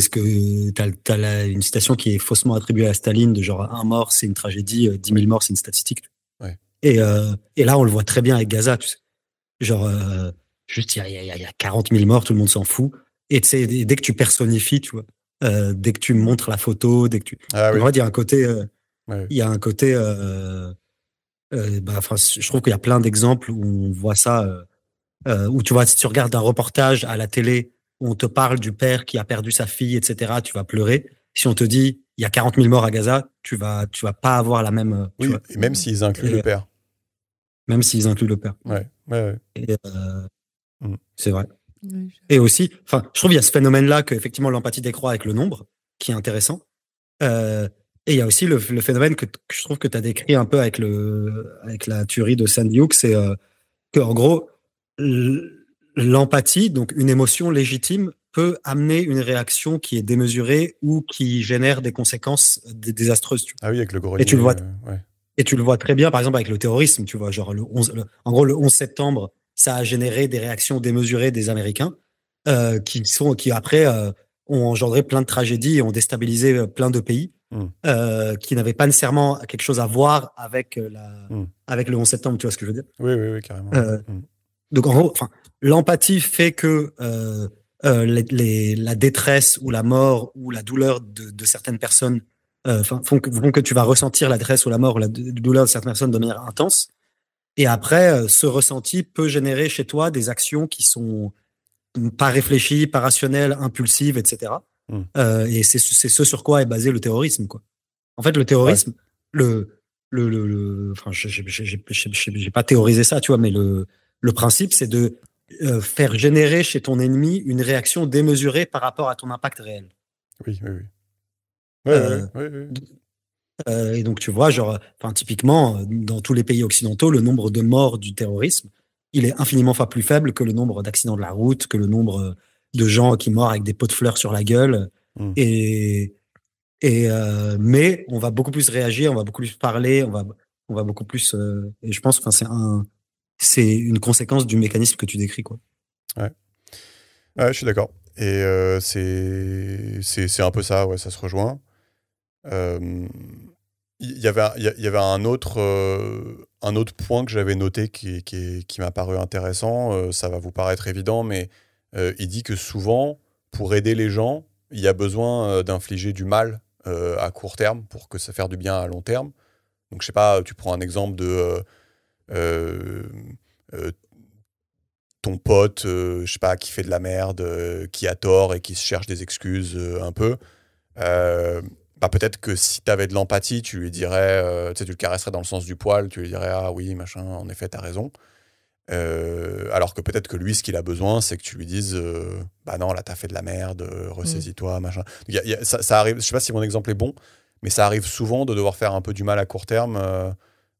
ce que t'as une citation qui est faussement attribuée à Staline, de genre un mort c'est une tragédie, 10 000 morts c'est une statistique. Ouais. Et là on le voit très bien avec Gaza, tu sais. Genre juste il y a 40 000 morts, tout le monde s'en fout. Et tu sais, dès que tu personnifies, tu vois, dès que tu montres la photo, dès que tu, en fait, il y a un côté, il y a un côté, je trouve qu'il y a plein d'exemples où on voit ça, où tu vois, si tu regardes un reportage à la télé où on te parle du père qui a perdu sa fille, etc., tu vas pleurer. Si on te dit il y a 40 000 morts à Gaza, tu vas pas avoir la même. Oui, et même s'ils incluent le père. Même s'ils incluent le père. Ouais. Et, c'est vrai. Oui. Et aussi, enfin, je trouve qu'il y a ce phénomène-là que effectivement l'empathie décroît avec le nombre, qui est intéressant. Et il y a aussi le phénomène que je trouve que tu as décrit un peu avec la tuerie de Sandy Hook, c'est que en gros l'empathie, donc une émotion légitime, peut amener une réaction qui est démesurée ou qui génère des conséquences désastreuses. Ah oui, avec le grenier. Et tu le vois. Et tu le vois très bien, par exemple, avec le terrorisme. Tu vois, genre en gros, le 11 septembre, ça a généré des réactions démesurées des Américains qui après ont engendré plein de tragédies et ont déstabilisé plein de pays qui n'avaient pas nécessairement quelque chose à voir avec avec le 11 septembre. Tu vois ce que je veux dire? Oui, carrément. Donc en gros, l'empathie fait que la détresse ou la mort ou la douleur de certaines personnes font que tu vas ressentir la détresse ou la mort ou la douleur de certaines personnes de manière intense. Et après, ce ressenti peut générer chez toi des actions qui sont pas réfléchies, pas rationnelles, impulsives, etc. Et c'est ce sur quoi est basé le terrorisme, quoi. En fait, le terrorisme, enfin, j'ai pas théorisé ça, tu vois, mais le principe, c'est de faire générer chez ton ennemi une réaction démesurée par rapport à ton impact réel. Oui. Et donc, tu vois, genre, enfin, typiquement, dans tous les pays occidentaux, le nombre de morts du terrorisme, il est infiniment fois plus faible que le nombre d'accidents de la route, que le nombre de gens qui meurent avec des pots de fleurs sur la gueule. Mm. Et, mais on va beaucoup plus réagir, on va beaucoup plus parler, on va beaucoup plus. Et je pense que c'est une conséquence du mécanisme que tu décris, quoi. Ouais, je suis d'accord. Et c'est un peu ça, ouais, ça se rejoint. Il y avait un autre point que j'avais noté qui m'a paru intéressant. Ça va vous paraître évident, mais il dit que souvent, pour aider les gens, il y a besoin d'infliger du mal à court terme pour que ça fasse du bien à long terme. Donc, je sais pas, tu prends un exemple de euh, euh, ton pote, je sais pas, qui fait de la merde, qui a tort et qui se cherche des excuses un peu. Euh, Bah peut-être que si tu avais de l'empathie, tu lui dirais, tu sais, tu le caresserais dans le sens du poil, tu lui dirais, ah oui, machin, en effet, t'as raison. Alors que peut-être que lui, ce qu'il a besoin, c'est que tu lui dises, bah non, là, t'as fait de la merde, ressaisis-toi, machin. Ça arrive, je sais pas si mon exemple est bon, mais ça arrive souvent de devoir faire un peu du mal à court terme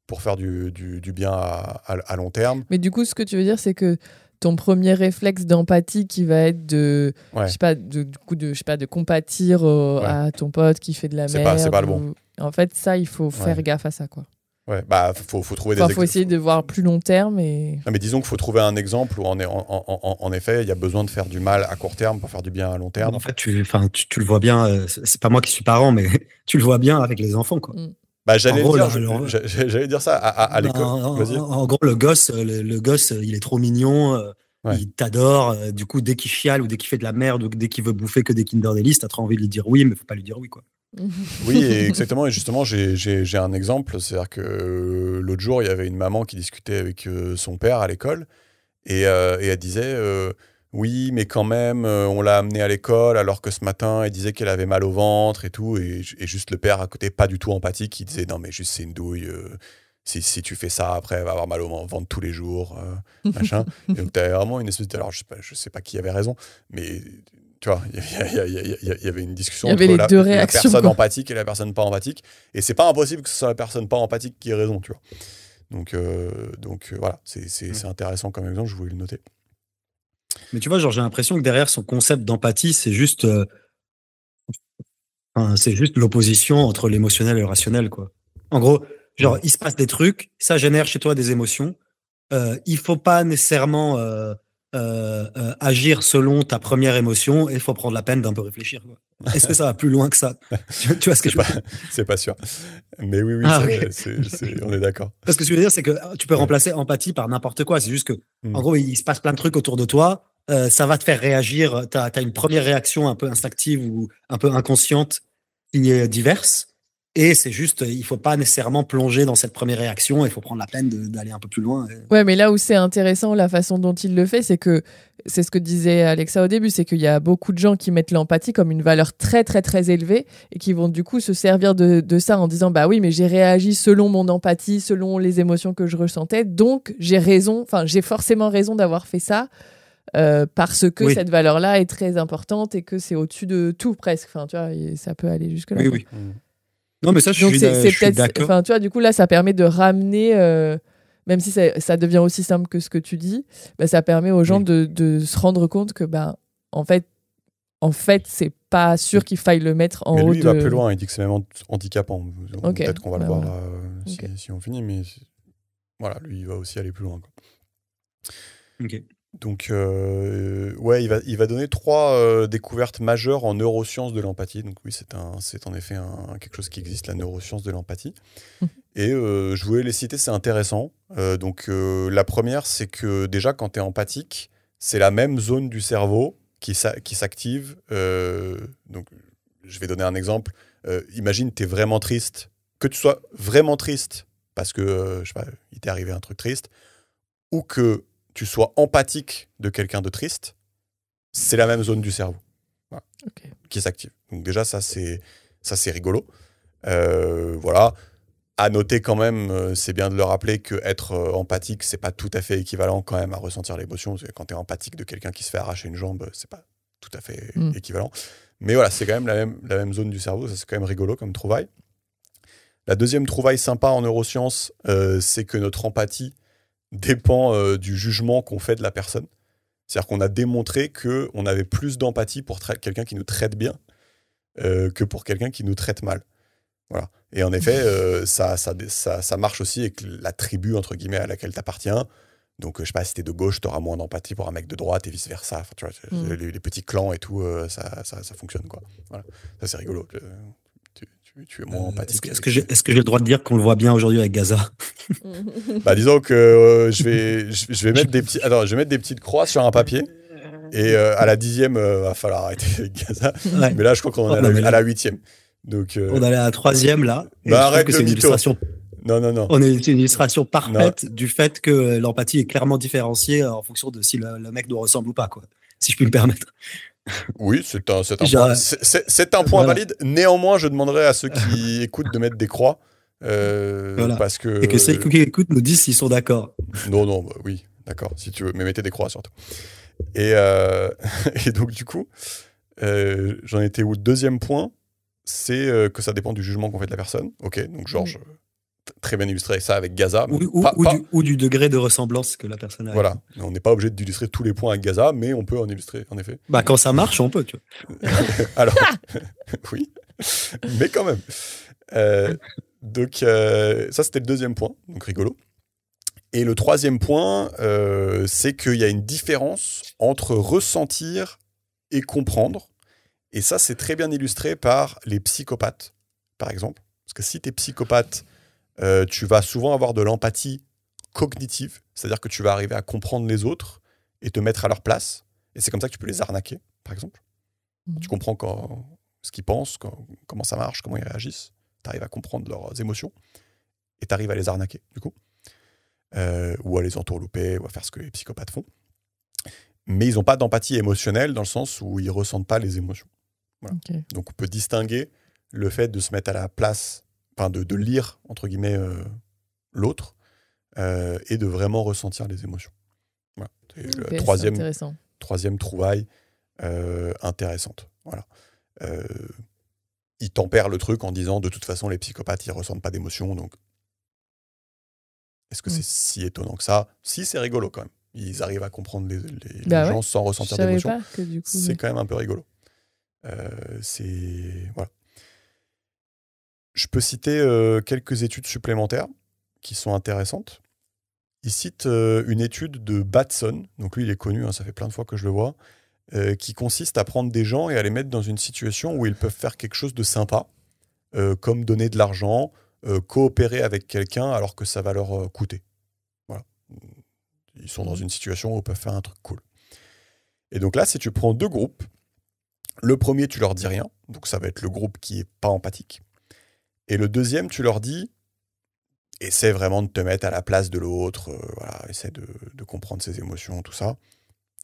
pour faire du bien à long terme. Mais du coup, ce que tu veux dire, c'est que ton premier réflexe d'empathie qui va être de, Ouais. je sais pas, je sais pas, de compatir Ouais. à ton pote qui fait de la merde. C'est pas le bon. En fait, ça, il faut faire gaffe à ça, quoi. Ouais, bah faut trouver des Enfin, faut essayer de voir plus long terme et. Non, mais disons qu'il faut trouver un exemple où en effet, il y a besoin de faire du mal à court terme pour faire du bien à long terme. En fait, tu le vois bien. C'est pas moi qui suis parent, mais tu le vois bien avec les enfants, quoi. Bah, j'allais En gros, dire, j'allais dire ça à l'école. Vas-y. En gros, le gosse, il est trop mignon, Ouais. il t'adore. Du coup, dès qu'il chiale ou dès qu'il fait de la merde ou dès qu'il veut bouffer que des Kinder Delice, t'as trop envie de lui dire oui, mais faut pas lui dire oui, quoi. Oui, exactement. Et justement, j'ai un exemple. C'est-à-dire que l'autre jour, il y avait une maman qui discutait avec son père à l'école et elle disait oui, mais quand même, on l'a amenée à l'école alors que ce matin, elle disait qu'elle avait mal au ventre et tout. Et juste le père à côté, pas du tout empathique, il disait non, mais juste c'est une douille. Si tu fais ça, après, elle va avoir mal au ventre tous les jours, machin. Et donc, tu avais vraiment une espèce de. Alors, je sais pas qui avait raison, mais tu vois, il y avait une discussion Il y avait entre les deux la réactions, personne quoi. empathique et la personne pas empathique. Et c'est pas impossible que ce soit la personne pas empathique qui ait raison, tu vois. Donc voilà, c'est intéressant comme exemple, je voulais le noter. Mais tu vois, genre, j'ai l'impression que derrière son concept d'empathie, c'est juste l'opposition entre l'émotionnel et le rationnel, quoi. En gros, genre, il se passe des trucs, ça génère chez toi des émotions. Il faut pas nécessairement agir selon ta première émotion et il faut prendre la peine d'un peu réfléchir, quoi. Est-ce que ça va plus loin que ça? Tu vois ce que je veux dire? C'est pas sûr. Mais oui, Ah, on est d'accord. Parce que ce que je veux dire, c'est que tu peux remplacer empathie par n'importe quoi. C'est juste que, en gros, il se passe plein de trucs autour de toi. Ça va te faire réagir. Tu as une première réaction un peu instinctive ou un peu inconsciente qui est diverse. Et c'est juste, il faut pas nécessairement plonger dans cette première réaction. Il faut prendre la peine d'aller un peu plus loin. Ouais, mais là où c'est intéressant, la façon dont il le fait, c'est que c'est ce que disait Alexa au début, c'est qu'il y a beaucoup de gens qui mettent l'empathie comme une valeur très très très élevée et qui vont du coup se servir de ça en disant bah oui, mais j'ai réagi selon mon empathie, selon les émotions que je ressentais, donc j'ai raison, enfin j'ai forcément raison d'avoir fait ça. Parce que cette valeur-là est très importante et que c'est au-dessus de tout presque. Enfin, tu vois, ça peut aller jusque-là. Oui. Non, mais ça, je suis d'accord. Enfin, tu vois, du coup, là, ça permet de ramener, même si ça devient aussi simple que ce que tu dis, bah, ça permet aux gens de se rendre compte que, bah, en fait, c'est pas sûr qu'il faille le mettre en haut. Mais lui, il va plus loin. Il dit que c'est même handicapant. Okay. Peut-être qu'on va le voir okay. si on finit, mais voilà, lui, il va aussi aller plus loin, quoi. Ok. Donc, ouais, il va donner 3 découvertes majeures en neurosciences de l'empathie. Donc oui, c'est en effet quelque chose qui existe, la neuroscience de l'empathie. Et je voulais les citer, c'est intéressant. Donc la première, c'est que déjà, quand tu es empathique, c'est la même zone du cerveau qui s'active. Donc, je vais donner un exemple. Imagine, tu es vraiment triste. Que tu sois vraiment triste parce que, je sais pas, il t'est arrivé un truc triste, ou que tu sois empathique de quelqu'un de triste, c'est la même zone du cerveau qui s'active. Donc déjà, ça c'est rigolo. Voilà. À noter quand même, c'est bien de le rappeler qu'être empathique, c'est pas tout à fait équivalent quand même à ressentir l'émotion. Parce que quand tu es empathique de quelqu'un qui se fait arracher une jambe, c'est pas tout à fait équivalent. Mais voilà, c'est quand même la même zone du cerveau. Ça, c'est quand même rigolo comme trouvaille. La deuxième trouvaille sympa en neurosciences, c'est que notre empathie dépend du jugement qu'on fait de la personne. C'est-à-dire qu'on a démontré qu'on avait plus d'empathie pour quelqu'un qui nous traite bien que pour quelqu'un qui nous traite mal. Voilà. Et en effet, ça marche aussi avec la tribu, entre guillemets, à laquelle tu appartiens. Donc, je sais pas, si t'es de gauche, t'auras moins d'empathie pour un mec de droite et vice-versa. Enfin, tu vois, les petits clans et tout, ça fonctionne, quoi. Voilà. Ça, c'est rigolo. Tu es moins empathique. Est-ce que j'ai le droit de dire qu'on le voit bien aujourd'hui avec Gaza? Bah, disons que je vais mettre je vais mettre des petites croix sur un papier. Et à la 10e, va falloir arrêter avec Gaza. Ouais. Mais là, je crois qu'on en est à la 8e. Donc, on est à la 3e, là. Et arrête que c'est une illustration. Non. On est une illustration parfaite du fait que l'empathie est clairement différenciée en fonction de si le mec nous ressemble ou pas, quoi. Si je puis me permettre. Oui, c'est un point valide. Néanmoins, je demanderais à ceux qui écoutent de mettre des croix. Parce que... Et que ceux qui écoutent nous disent s'ils sont d'accord. Non, bah, oui, d'accord, si tu veux. Mais mettez des croix surtout. Et donc, du coup, j'en étais où? Le deuxième point, c'est que ça dépend du jugement qu'on fait de la personne. Ok, donc Georges, très bien illustré ça avec Gaza. Ou du degré de ressemblance que la personne a. Voilà, on n'est pas obligé d'illustrer tous les points avec Gaza, mais on peut en illustrer, en effet. Bah, quand ça marche, on peut, tu vois. Alors, oui, mais quand même. Donc, ça, c'était le deuxième point, donc rigolo. Et le troisième point, c'est qu'il y a une différence entre ressentir et comprendre. Et ça, c'est très bien illustré par les psychopathes, par exemple. Parce que si tu es psychopathe, tu vas souvent avoir de l'empathie cognitive, c'est-à-dire que tu vas arriver à comprendre les autres et te mettre à leur place. Et c'est comme ça que tu peux les arnaquer, par exemple. Tu comprends ce qu'ils pensent, comment ça marche, comment ils réagissent. Tu arrives à comprendre leurs émotions et tu arrives à les arnaquer, du coup. Ou à les entourlouper, ou à faire ce que les psychopathes font. Mais ils n'ont pas d'empathie émotionnelle dans le sens où ils ne ressentent pas les émotions. Voilà. Okay. Donc on peut distinguer le fait de se mettre à la place, enfin de lire, entre guillemets, l'autre, et de vraiment ressentir les émotions. Voilà. C'est troisième trouvaille intéressante. Voilà. Il tempère le truc en disant de toute façon les psychopathes ils ressentent pas d'émotions, donc est-ce que c'est si étonnant que ça? Si, c'est rigolo quand même. Ils arrivent à comprendre les gens sans ressentir d'émotions. C'est quand même un peu rigolo. Voilà. Je peux citer quelques études supplémentaires qui sont intéressantes. Il cite une étude de Batson, donc lui il est connu, ça fait plein de fois que je le vois, qui consiste à prendre des gens et à les mettre dans une situation où ils peuvent faire quelque chose de sympa, comme donner de l'argent, coopérer avec quelqu'un alors que ça va leur coûter. Voilà. Ils sont dans une situation où ils peuvent faire un truc cool. Et donc là, si tu prends deux groupes, le premier, tu leur dis rien, donc ça va être le groupe qui est pas empathique. Et le deuxième, tu leur dis, essaie vraiment de te mettre à la place de l'autre, voilà, essaie de comprendre ses émotions, tout ça.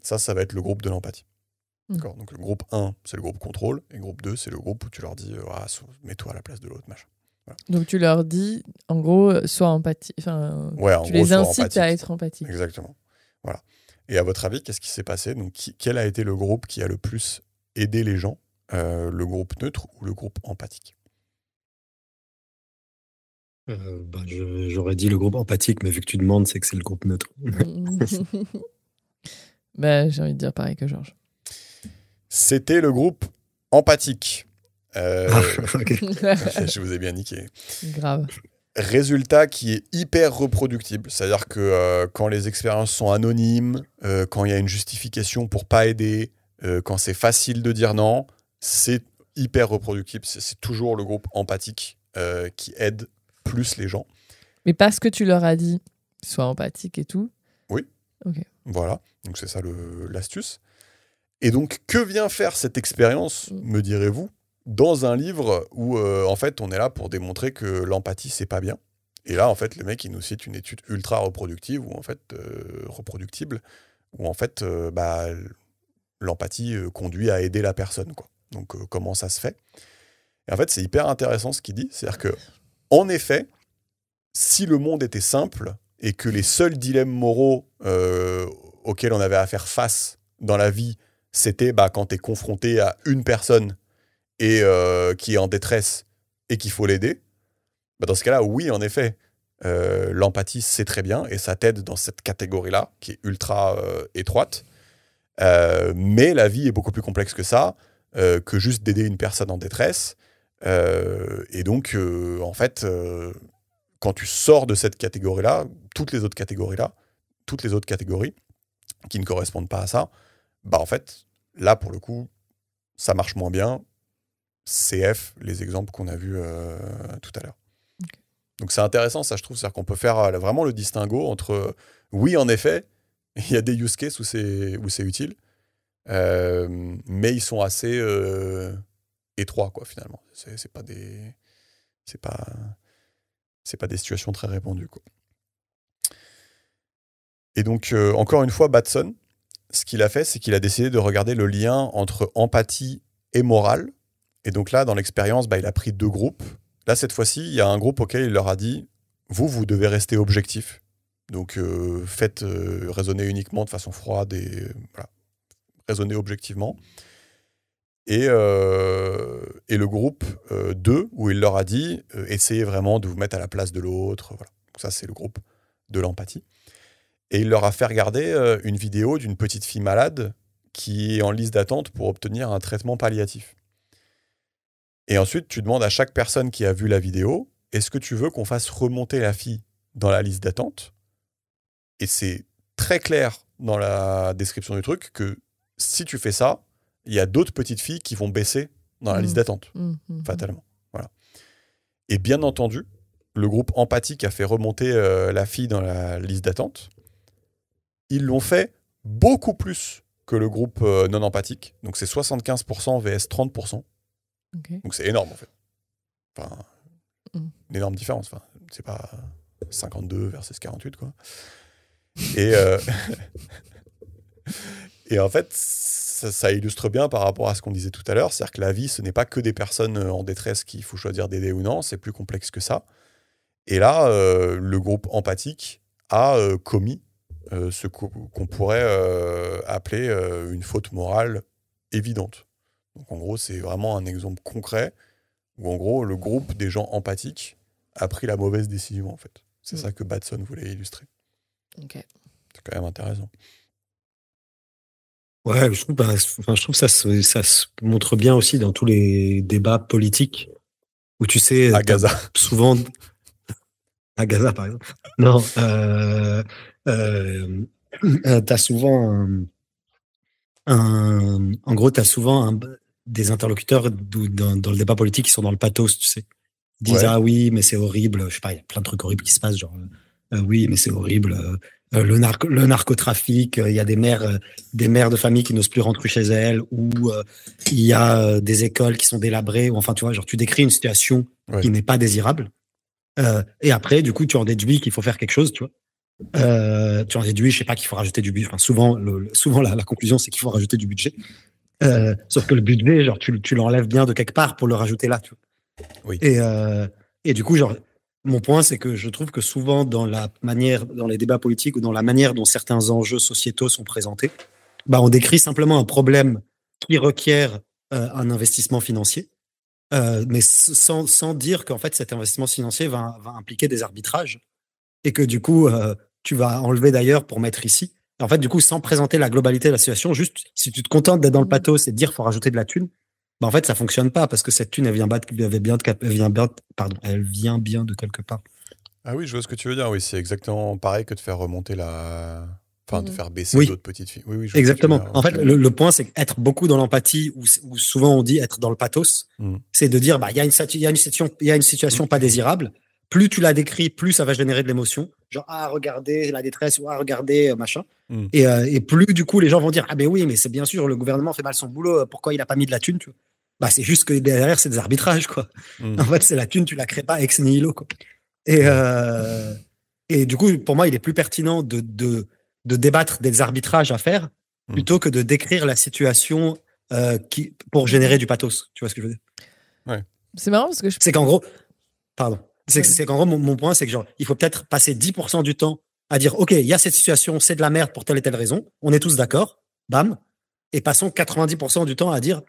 Ça va être le groupe de l'empathie. D'accord. Donc le groupe 1, c'est le groupe contrôle, et le groupe 2, c'est le groupe où tu leur dis, mets-toi à la place de l'autre, machin. Voilà. Donc tu leur dis, en gros, sois empathique. Enfin, tu les incites à être empathique. Exactement. Voilà. Et à votre avis, qu'est-ce qui s'est passé? Donc, quel a été le groupe qui a le plus aidé les gens? Le groupe neutre ou le groupe empathique? J'aurais dit le groupe empathique, mais vu que tu demandes, c'est que c'est le groupe neutre. J'ai envie de dire pareil que Georges. C'était le groupe empathique. Okay. Je vous ai bien niqué. Grave. Résultat qui est hyper reproductible. C'est-à-dire que quand les expériences sont anonymes, quand il y a une justification pour pas aider, quand c'est facile de dire non, c'est hyper reproductible. C'est toujours le groupe empathique qui aide plus les gens. Mais parce que tu leur as dit, sois empathique et tout. Oui. Ok. Voilà. Donc c'est ça l'astuce. Et donc, que vient faire cette expérience, me direz-vous, dans un livre où, en fait, on est là pour démontrer que l'empathie, c'est pas bien. Et là, en fait, le mec, il nous cite une étude ultra reproductive, reproductible, où, en fait, l'empathie conduit à aider la personne, quoi. Donc, comment ça se fait? Et en fait, c'est hyper intéressant ce qu'il dit. C'est-à-dire que, en effet, si le monde était simple et que les seuls dilemmes moraux auxquels on avait à faire face dans la vie, c'était quand tu es confronté à une personne et qui est en détresse et qu'il faut l'aider, Bah, dans ce cas-là, oui, en effet, l'empathie, c'est très bien, et ça t'aide dans cette catégorie-là, qui est ultra étroite. Mais la vie est beaucoup plus complexe que ça, que juste d'aider une personne en détresse. Et donc, en fait, quand tu sors de cette catégorie-là, toutes les autres catégories qui ne correspondent pas à ça, bah en fait, là, pour le coup, ça marche moins bien. CF, les exemples qu'on a vus tout à l'heure. Ok. Donc c'est intéressant, ça, je trouve, c'est-à-dire qu'on peut faire vraiment le distinguo entre, oui, en effet, il y a des use cases où c'est utile, mais ils sont assez étroits, quoi, finalement. C'est pas des situations très répandues, quoi. Et donc, encore une fois, Batson, ce qu'il a fait, c'est qu'il a décidé de regarder le lien entre empathie et morale. Et donc là, dans l'expérience, il a pris 2 groupes. Là, cette fois-ci, il y a un groupe auquel il leur a dit « Vous devez rester objectif. Donc, faites raisonner uniquement de façon froide et voilà, raisonnez objectivement. » Et le groupe 2, où il leur a dit « Essayez vraiment de vous mettre à la place de l'autre. » Voilà. Donc ça, c'est le groupe de l'empathie. Et il leur a fait regarder une vidéo d'une petite fille malade qui est en liste d'attente pour obtenir un traitement palliatif. Et ensuite, tu demandes à chaque personne qui a vu la vidéo, est-ce que tu veux qu'on fasse remonter la fille dans la liste d'attente ? Et c'est très clair dans la description du truc que si tu fais ça, il y a d'autres petites filles qui vont baisser dans la liste d'attente, fatalement. Voilà. Et bien entendu, le groupe empathique a fait remonter la fille dans la liste d'attente. Ils l'ont fait beaucoup plus que le groupe non empathique. Donc c'est 75% vs 30%. Okay. Donc c'est énorme, en fait. Enfin, une énorme différence. Enfin, c'est pas 52 versus 48, quoi. Et en fait, ça illustre bien par rapport à ce qu'on disait tout à l'heure. C'est-à-dire que la vie, ce n'est pas que des personnes en détresse qu'il faut choisir d'aider ou non. C'est plus complexe que ça. Et là, le groupe empathique a commis ce qu'on pourrait appeler une faute morale évidente. Donc en gros, c'est vraiment un exemple concret où en gros, le groupe des gens empathiques a pris la mauvaise décision, en fait. C'est ça que Batson voulait illustrer. Okay. C'est quand même intéressant. Ouais, je trouve ça se montre bien aussi dans tous les débats politiques où tu sais, à Gaza. Souvent à Gaza par exemple. Non, t'as souvent en gros, t'as souvent des interlocuteurs dans le débat politique qui sont dans le pathos, tu sais. Ils disent ah oui, mais c'est horrible. Je sais pas, il y a plein de trucs horribles qui se passent, genre oui, mais c'est horrible. Le narcotrafic, il y a des mères de famille qui n'osent plus rentrer chez elles, ou il y a des écoles qui sont délabrées, ou enfin, tu vois, genre tu décris une situation qui n'est pas désirable, et après, du coup, tu en déduis qu'il faut faire quelque chose, tu vois. Tu en déduis, je sais pas, qu'il faut rajouter du budget. Enfin, souvent la conclusion, c'est qu'il faut rajouter du budget. Sauf que le budget, genre, tu l'enlèves bien de quelque part pour le rajouter là, tu vois. Oui. Et du coup, genre, mon point, c'est que je trouve que souvent, dans les débats politiques ou dans la manière dont certains enjeux sociétaux sont présentés, on décrit simplement un problème qui requiert un investissement financier, mais sans dire qu'en fait, cet investissement financier va impliquer des arbitrages et que du coup, tu vas enlever d'ailleurs pour mettre ici. Et en fait, du coup, sans présenter la globalité de la situation, juste si tu te contentes d'être dans le pathos et de dire qu'il faut rajouter de la thune, en fait, ça fonctionne pas parce que cette thune, elle vient bien de quelque part. Ah oui, je vois ce que tu veux dire. Oui, c'est exactement pareil que de faire remonter de faire baisser d'autres petites filles. Oui, exactement. En fait, le point, c'est qu'être beaucoup dans l'empathie, ou souvent on dit être dans le pathos, c'est de dire, il y a une situation pas désirable. Plus tu la décris, plus ça va générer de l'émotion. Genre, regardez la détresse, ou regardez machin. Et plus, du coup, les gens vont dire, ben oui, mais c'est bien sûr, le gouvernement fait mal son boulot, pourquoi il a pas mis de la thune, tu vois. C'est juste que derrière, c'est des arbitrages, quoi. En fait, c'est la thune, tu la crées pas ex nihilo, quoi. Et du coup, pour moi, il est plus pertinent de débattre des arbitrages à faire plutôt que de décrire la situation pour générer du pathos. Tu vois ce que je veux dire? Ouais. C'est marrant parce que c'est qu'en gros, pardon. C'est qu'en gros, mon point, c'est que genre, il faut peut-être passer 10% du temps à dire, OK, il y a cette situation, c'est de la merde pour telle et telle raison. On est tous d'accord. Bam. Et passons 90% du temps à dire,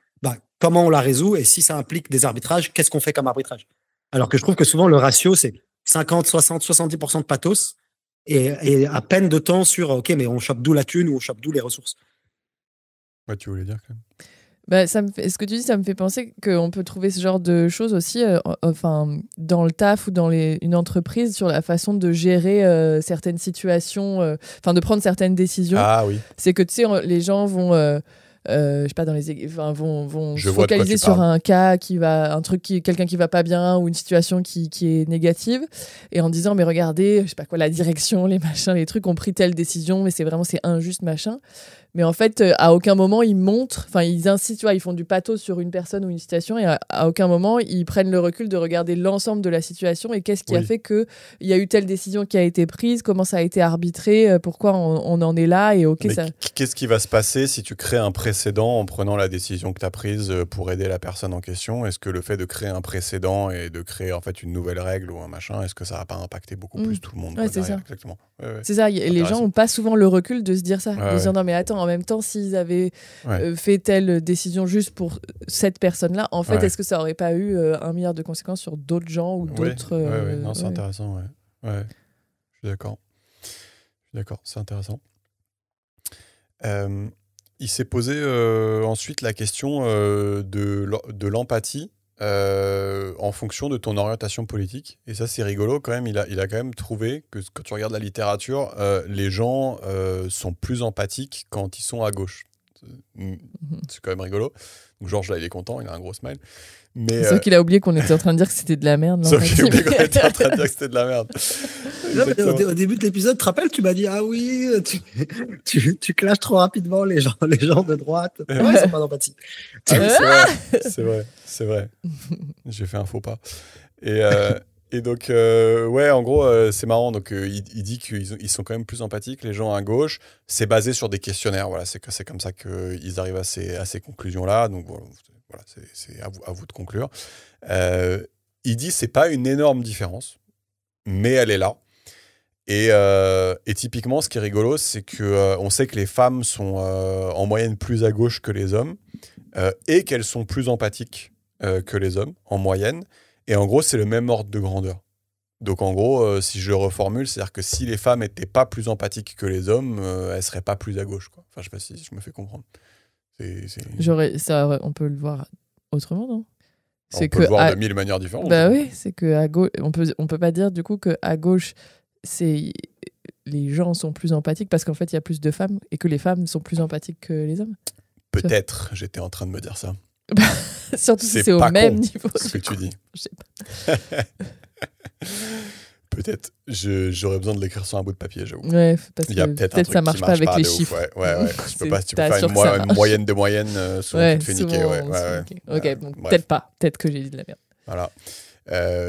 comment on la résout et si ça implique des arbitrages, qu'est-ce qu'on fait comme arbitrage? Alors que je trouve que souvent, le ratio, c'est 50, 60, 70% de pathos et à peine de temps sur, OK, mais on chope d'où la thune ou on chope d'où les ressources. Ouais, tu voulais dire quand même. Bah, ce que tu dis, ça me fait penser qu'on peut trouver ce genre de choses aussi enfin, dans le taf ou dans une entreprise sur la façon de gérer certaines situations, enfin de prendre certaines décisions. Ah oui. C'est que tu sais, les gens vont, je sais pas, vont Je se vois de quoi focaliser tu sur parles. un cas quelqu'un qui va pas bien ou une situation qui est négative et en disant mais regardez, je sais pas quoi, la direction, les machins, les trucs ont pris telle décision, mais c'est injuste machin. Mais en fait, à aucun moment, ils incitent, tu vois, ils font du pathos sur une personne ou une situation, et à aucun moment, ils prennent le recul de regarder l'ensemble de la situation et qu'est-ce qui a fait qu'il y a eu telle décision qui a été prise, comment ça a été arbitré, pourquoi on en est là, et Mais qu'est-ce qui va se passer si tu crées un précédent en prenant la décision que tu as prise pour aider la personne en question? Est-ce que le fait de créer un précédent et de créer en fait une nouvelle règle ou un machin, est-ce que ça va pas impacter beaucoup plus tout le monde? Ouais, c'est ça. Exactement. Ouais. C'est ça, les gens n'ont pas souvent le recul de se dire ça. Ouais, de se dire non mais attends, en même temps, s'ils avaient fait telle décision juste pour cette personne-là, en fait, est-ce que ça aurait pas eu 1 milliard de conséquences sur d'autres gens ou d'autres... Non, c'est intéressant, ouais. Je suis d'accord. C'est intéressant. Il s'est posé ensuite la question de l'empathie en fonction de ton orientation politique. Et ça, c'est rigolo quand même. Il a quand même trouvé que quand tu regardes la littérature, les gens sont plus empathiques quand ils sont à gauche. C'est quand même rigolo. Donc Georges, là, il est content, il a un gros smile. Mais, sauf qu'il a oublié qu'on était en train de dire que c'était de la merde. Sauf qu'il a oublié qu'on était en train de dire que c'était de la merde. Au début de l'épisode, tu te rappelles, tu m'as dit ah oui, tu clashes trop rapidement les gens de droite. Ils sont pas d'empathie. C'est vrai. J'ai fait un faux pas. Et donc, en gros, c'est marrant. Donc, il dit qu'ils sont quand même plus empathiques, les gens à gauche. C'est basé sur des questionnaires. Voilà, c'est comme ça qu'ils arrivent à ces conclusions-là. Donc, voilà, c'est à vous de conclure. Il dit c'est pas une énorme différence, mais elle est là. Et typiquement, ce qui est rigolo, c'est que on sait que les femmes sont en moyenne plus à gauche que les hommes et qu'elles sont plus empathiques que les hommes en moyenne. Et en gros, c'est le même ordre de grandeur. Donc en gros, si je le reformule, c'est-à-dire que si les femmes n'étaient pas plus empathiques que les hommes, elles ne seraient pas plus à gauche, quoi. Enfin, je ne sais pas si je me fais comprendre. On peut le voir autrement, non? On peut le voir de 1000 manières différentes. Bah oui, c'est qu'à gauche, on peut pas dire du coup qu'à gauche, les gens sont plus empathiques parce qu'en fait, il y a plus de femmes et que les femmes sont plus empathiques que les hommes. Peut-être, j'étais en train de me dire ça. Surtout si c'est au même niveau. Ce que tu dis. Je sais pas. Peut-être. J'aurais besoin de l'écrire sur un bout de papier, j'avoue. Ouais, parce il y a peut-être ça marche pas avec les chiffres. Ouais. Tu peux faire une moyenne de moyenne, souvent tu te fais niquer. Ok, donc peut-être pas. Peut-être que j'ai dit de la merde. Voilà.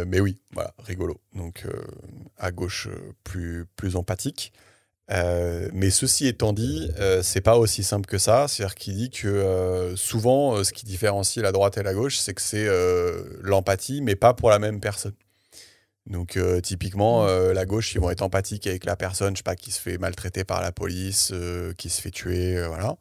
Mais oui, voilà, rigolo. Donc, à gauche, plus empathique. Mais ceci étant dit, c'est pas aussi simple que ça. C'est-à-dire qu'il dit que souvent, ce qui différencie la droite et la gauche, c'est que c'est l'empathie, mais pas pour la même personne. Donc, typiquement, la gauche, ils vont être empathiques avec la personne, je sais pas, qui se fait maltraiter par la police, qui se fait tuer, voilà.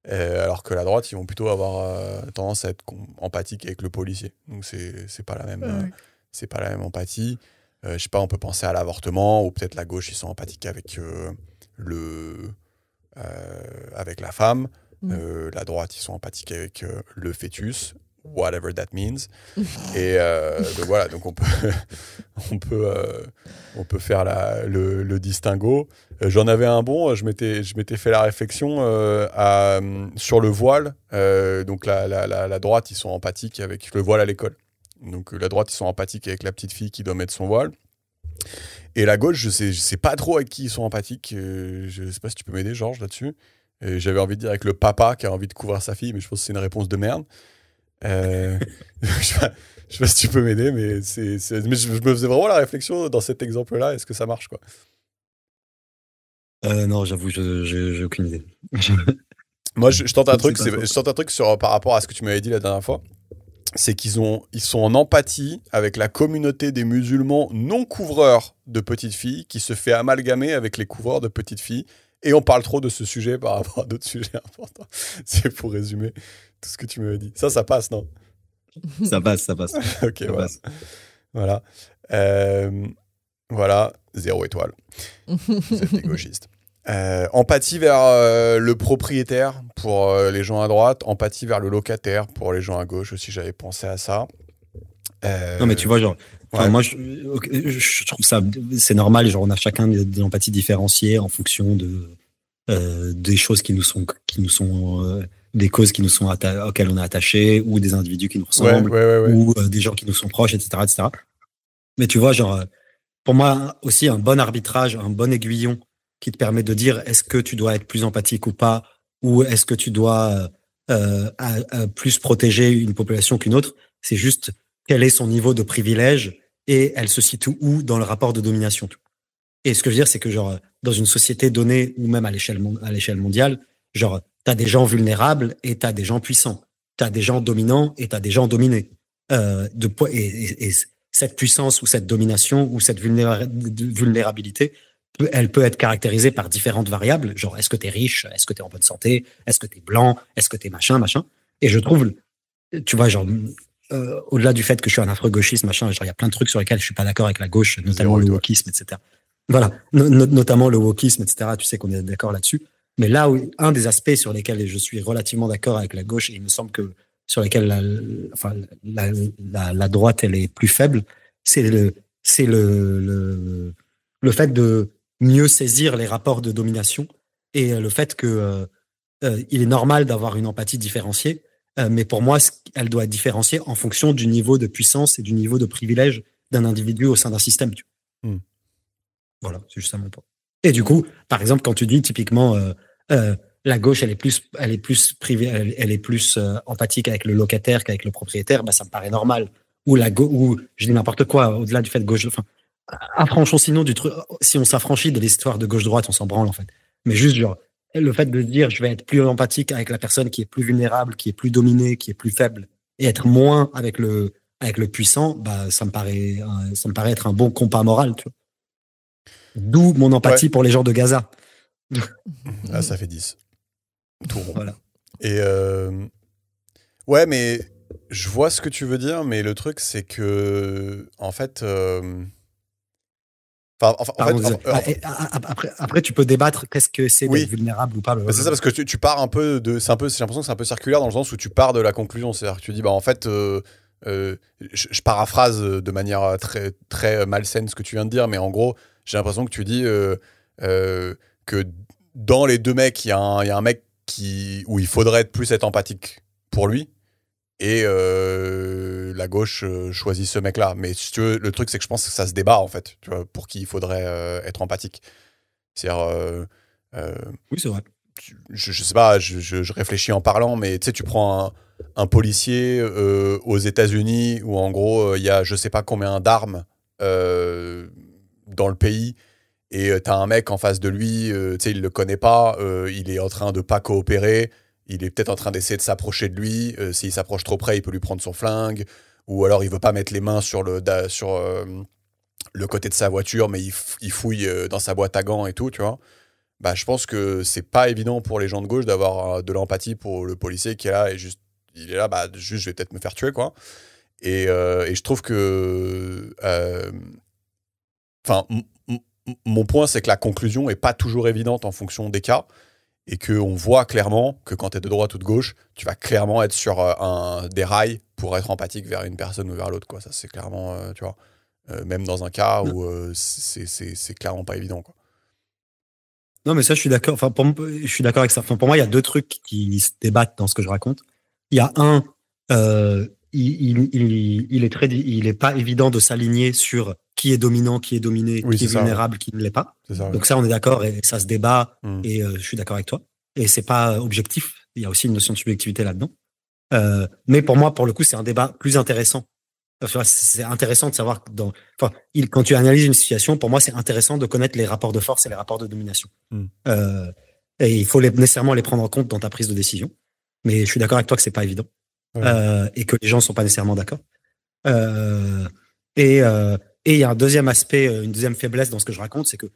Alors que la droite, ils vont plutôt avoir tendance à être empathiques avec le policier. Donc, c'est pas la même, c'est pas la même empathie. Je sais pas, on peut penser à l'avortement, ou peut-être la gauche, ils sont empathiques avec avec la femme. La droite, ils sont empathiques avec le fœtus, whatever that means. Et donc voilà, donc on peut faire le distinguo. J'en avais un bon, je m'étais fait la réflexion sur le voile. Donc la droite, ils sont empathiques avec le voile à l'école. Donc la droite, ils sont empathiques avec la petite fille qui doit mettre son voile. Et la gauche, je sais pas trop avec qui ils sont empathiques. Je sais pas si tu peux m'aider, Georges, là-dessus. J'avais envie de dire avec le papa qui a envie de couvrir sa fille, mais je pense que c'est une réponse de merde. Je sais pas si tu peux m'aider, mais mais je me faisais vraiment la réflexion dans cet exemple-là. Est-ce que ça marche, quoi? Non, j'avoue, j'ai aucune idée. Moi, je tente un truc. Je tente un truc par rapport à ce que tu m'avais dit la dernière fois. C'est qu'ils sont en empathie avec la communauté des musulmans non couvreurs de petites filles qui se fait amalgamer avec les couvreurs de petites filles. Et on parle trop de ce sujet par rapport à d'autres sujets importants. C'est pour résumer tout ce que tu m'avais dit. Ça passe, non? Ça passe. Ok, voilà. Voilà. Voilà, 0 étoile. Vous êtes des gauchistes. Empathie vers le propriétaire pour les gens à droite, empathie vers le locataire pour les gens à gauche aussi, j'avais pensé à ça. Non, mais tu vois, genre, ouais. moi, je trouve ça, c'est normal, genre, on a chacun des empathies différenciées en fonction des choses qui nous sont des causes qui nous sont auxquelles on est attaché, ou des individus qui nous ressemblent, ouais. ou des gens qui nous sont proches, etc., etc. Mais tu vois, genre, pour moi, aussi, un bon arbitrage, un bon aiguillon qui te permet de dire est-ce que tu dois être plus empathique ou pas, ou est-ce que tu dois plus protéger une population qu'une autre, c'est juste quel est son niveau de privilège et elle se situe où dans le rapport de domination. Et ce que je veux dire, c'est que genre dans une société donnée ou même à l'échelle mondiale, genre t'as des gens vulnérables et t'as des gens puissants, t'as des gens dominants et t'as des gens dominés. Et cette puissance ou cette domination ou cette vulnérabilité, elle peut être caractérisée par différentes variables, genre est-ce que t'es riche, est-ce que t'es en bonne santé, est-ce que t'es blanc, est-ce que t'es machin. Et je trouve, tu vois, genre au-delà du fait que je suis un affreux gauchiste, machin, genre il y a plein de trucs sur lesquels je suis pas d'accord avec la gauche, notamment le wokisme, etc. Voilà, notamment le wokisme, etc. Tu sais qu'on est d'accord là-dessus. Mais là où un des aspects sur lesquels je suis relativement d'accord avec la gauche, et il me semble que sur lesquels la droite elle est plus faible, c'est le fait de mieux saisir les rapports de domination et le fait que il est normal d'avoir une empathie différenciée, mais pour moi, elle doit être différenciée en fonction du niveau de puissance et du niveau de privilège d'un individu au sein d'un système. Voilà, c'est juste ça mon point. Et du coup, par exemple, quand tu dis typiquement la gauche, elle est plus privée, elle est plus empathique avec le locataire qu'avec le propriétaire, bah ça me paraît normal. Ou je dis n'importe quoi, au-delà du fait de gauche, enfin, affranchons sinon du truc, si on s'affranchit de l'histoire de gauche-droite, on s'en branle en fait. Mais juste genre le fait de dire je vais être plus empathique avec la personne qui est plus vulnérable, qui est plus dominée, qui est plus faible, et être moins avec le puissant, bah ça me paraît être un bon compas moral, tu vois. D'où mon empathie pour les gens de Gaza. Ah, ça fait 10. Tout rond. Voilà. Et ouais, mais je vois ce que tu veux dire, mais le truc, c'est que, en fait... Après, tu peux débattre qu'est-ce que c'est d'être vulnérable ou pas. Bah, c'est ça, parce que tu pars un peu de... J'ai l'impression que c'est un peu circulaire dans le sens où tu pars de la conclusion. C'est-à-dire que tu dis, bah en fait... je paraphrase de manière très, très malsaine ce que tu viens de dire, mais en gros, j'ai l'impression que tu dis que dans les deux mecs, il y a un mec où il faudrait plus être empathique pour lui, et la gauche choisit ce mec-là. Mais si tu veux, le truc, c'est que je pense que ça se débat, en fait, tu vois, pour qui il faudrait être empathique. C'est-à-dire... oui, c'est vrai. Je sais pas, je réfléchis en parlant, mais tu sais, tu prends un policier aux États-Unis où en gros il y a je sais pas combien d'armes dans le pays, et t'as un mec en face de lui, tu sais, il le connaît pas, il est en train de pas coopérer, il est peut-être en train d'essayer de s'approcher de lui, s'il s'approche trop près, il peut lui prendre son flingue, ou alors il veut pas mettre les mains sur le côté de sa voiture, mais il fouille dans sa boîte à gants et tout, tu vois. Bah, je pense que c'est pas évident pour les gens de gauche d'avoir de l'empathie pour le policier qui est là, et juste il est là, bah juste je vais peut-être me faire tuer, quoi. Et je trouve que enfin mon point, c'est que la conclusion est pas toujours évidente en fonction des cas, et qu'on voit clairement que quand tu es de droite ou de gauche, tu vas clairement être sur des rails pour être empathique vers une personne ou vers l'autre, quoi. Ça, c'est clairement, tu vois, même dans un cas où c'est clairement pas évident, quoi. Non, mais ça, je suis d'accord. Enfin, je suis d'accord avec ça. Enfin, pour moi, il y a deux trucs qui se débattent dans ce que je raconte. Il y a un, il est pas évident de s'aligner sur qui est dominant, qui est dominé, qui est vulnérable, ouais. Qui ne l'est pas. Donc ça, on est d'accord, et ça se débat, et je suis d'accord avec toi. Et c'est pas objectif. Il y a aussi une notion de subjectivité là-dedans. Mais pour moi, pour le coup, c'est un débat plus intéressant. Enfin, c'est intéressant de savoir quand tu analyses une situation, pour moi, c'est intéressant de connaître les rapports de force et les rapports de domination. Et il faut nécessairement les prendre en compte dans ta prise de décision. Mais je suis d'accord avec toi que c'est pas évident. Et que les gens sont pas nécessairement d'accord. Et il y a un deuxième aspect, une deuxième faiblesse dans ce que je raconte, c'est que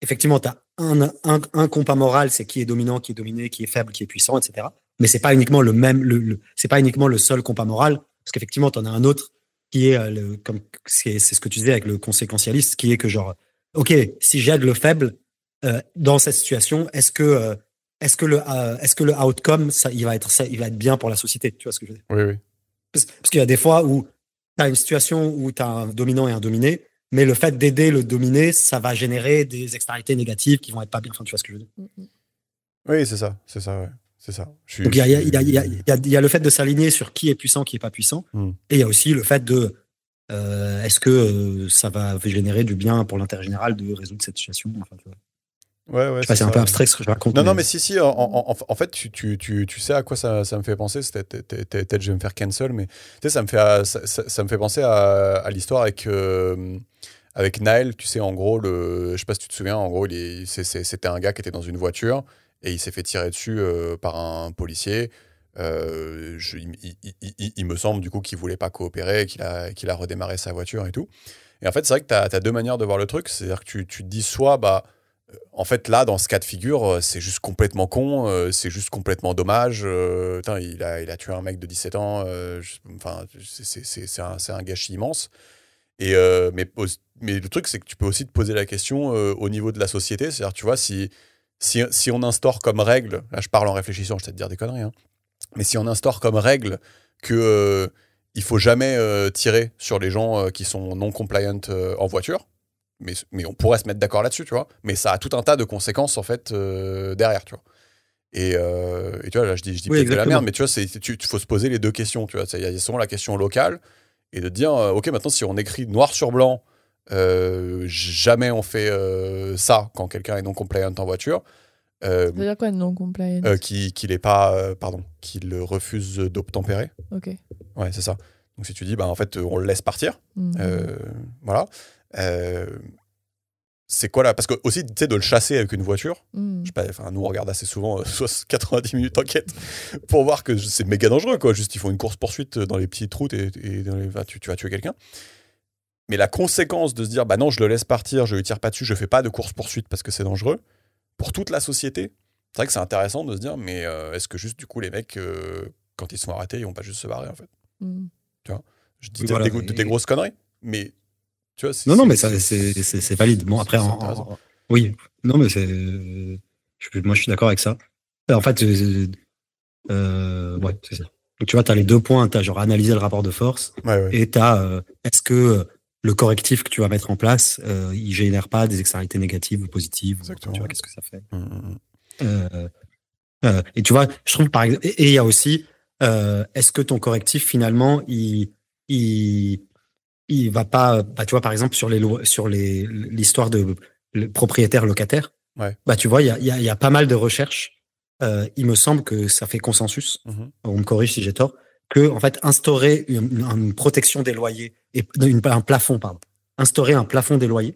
effectivement, tu as un compas moral, c'est qui est dominant, qui est dominé, qui est faible, qui est puissant, etc. Mais c'est pas uniquement c'est pas uniquement le seul compas moral, parce qu'effectivement, tu en as un autre qui est comme c'est ce que tu disais avec le conséquentialiste, qui est que genre, ok, si j'aide le faible dans cette situation, est-ce que le outcome, il va être bien pour la société, tu vois ce que je veux dire? Oui, oui. Parce qu'il y a des fois où tu as une situation où tu as un dominant et un dominé, mais le fait d'aider le dominé, ça va générer des externalités négatives qui vont être pas bien. Enfin, tu vois ce que je veux dire? Oui, c'est ça, ouais. C'est ça. Donc, il y a le fait de s'aligner sur qui est puissant, qui est pas puissant. Et il y a aussi le fait de est-ce que ça va générer du bien pour l'intérêt général de résoudre cette situation? Enfin, tu vois. Ouais, Je sais pas, c'est un peu abstrait ce que je raconte. Non, mais si. En fait, tu sais à quoi ça me fait penser. Peut-être je vais me faire cancel, mais tu sais, ça me fait penser à l'histoire avec Naël. Tu sais, en gros, je sais pas si tu te souviens, en gros, c'était un gars qui était dans une voiture et il s'est fait tirer dessus par un policier. Il me semble du coup qu'il voulait pas coopérer, qu'il a redémarré sa voiture et tout. Et en fait, c'est vrai que tu as deux manières de voir le truc. C'est-à-dire que tu te dis soit, en fait, là, dans ce cas de figure, c'est juste complètement con, c'est juste complètement dommage. Il a tué un mec de 17 ans. C'est un gâchis immense. Mais le truc, c'est que tu peux aussi te poser la question au niveau de la société. C'est-à-dire, tu vois, si on instaure comme règle, là, je parle en réfléchissant, je vais te dire des conneries, hein, mais si on instaure comme règle que il faut jamais tirer sur les gens qui sont non compliant en voiture, mais on pourrait se mettre d'accord là-dessus, tu vois. Mais ça a tout un tas de conséquences, en fait, derrière, tu vois. Et tu vois, là, je dis oui, peut-être de la merde, mais tu vois, il faut se poser les deux questions, tu vois. Il y a souvent la question locale, et de dire, OK, maintenant, si on écrit noir sur blanc, jamais on fait ça quand quelqu'un est non compliant en voiture. Ça veut dire quoi, non compliant? Qu'il est pas, qu'il refuse d'obtempérer. Ok. Ouais, c'est ça. Donc si tu dis, en fait, on le laisse partir, voilà. C'est quoi là? Parce que aussi, tu sais, de le chasser avec une voiture, je sais pas, nous on regarde assez souvent 90 minutes enquête pour voir que c'est méga dangereux, quoi. Juste, ils font une course-poursuite dans les petites routes et tu vas tuer quelqu'un. Mais la conséquence de se dire, non, je le laisse partir, je lui tire pas dessus, je fais pas de course-poursuite parce que c'est dangereux, pour toute la société, c'est vrai que c'est intéressant de se dire, mais est-ce que juste, du coup, les mecs, quand ils sont arrêtés, ils vont pas juste se barrer, en fait? Tu vois? Je dis des grosses conneries, mais tu vois, non, mais c'est valide. Bon, après, oui, non, mais moi, je suis d'accord avec ça. En fait, ouais, c'est ça. Donc, tu vois, tu as les deux points. Tu as genre analyser le rapport de force et tu as est-ce que le correctif que tu vas mettre en place, il génère pas des externalités négatives ou positives? Exactement. Tu vois, qu'est-ce que ça fait? Et tu vois, je trouve par exemple, et il y a aussi, est-ce que ton correctif finalement, il va pas, tu vois, par exemple sur l'histoire de propriétaire locataire, tu vois, il y a pas mal de recherches. Il me semble que ça fait consensus. On me corrige si j'ai tort. Que en fait, instaurer une protection des loyers et un plafond, pardon. Instaurer un plafond des loyers.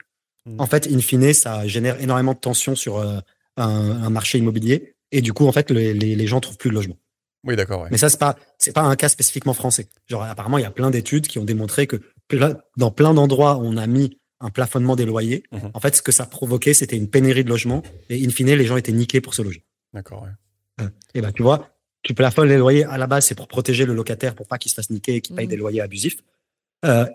En fait, in fine, ça génère énormément de tension sur un marché immobilier. Et du coup, en fait, les gens trouvent plus de logement. Oui, d'accord. Ouais. Mais ça, c'est pas un cas spécifiquement français. Genre, apparemment, il y a plein d'études qui ont démontré que dans plein d'endroits où on a mis un plafonnement des loyers, en fait, ce que ça provoquait, c'était une pénurie de logements. Et in fine, les gens étaient niqués pour se loger. D'accord, ouais. Et tu vois, tu plafonnes les loyers à la base, c'est pour protéger le locataire pour pas qu'il se fasse niquer et qu'il paye des loyers abusifs.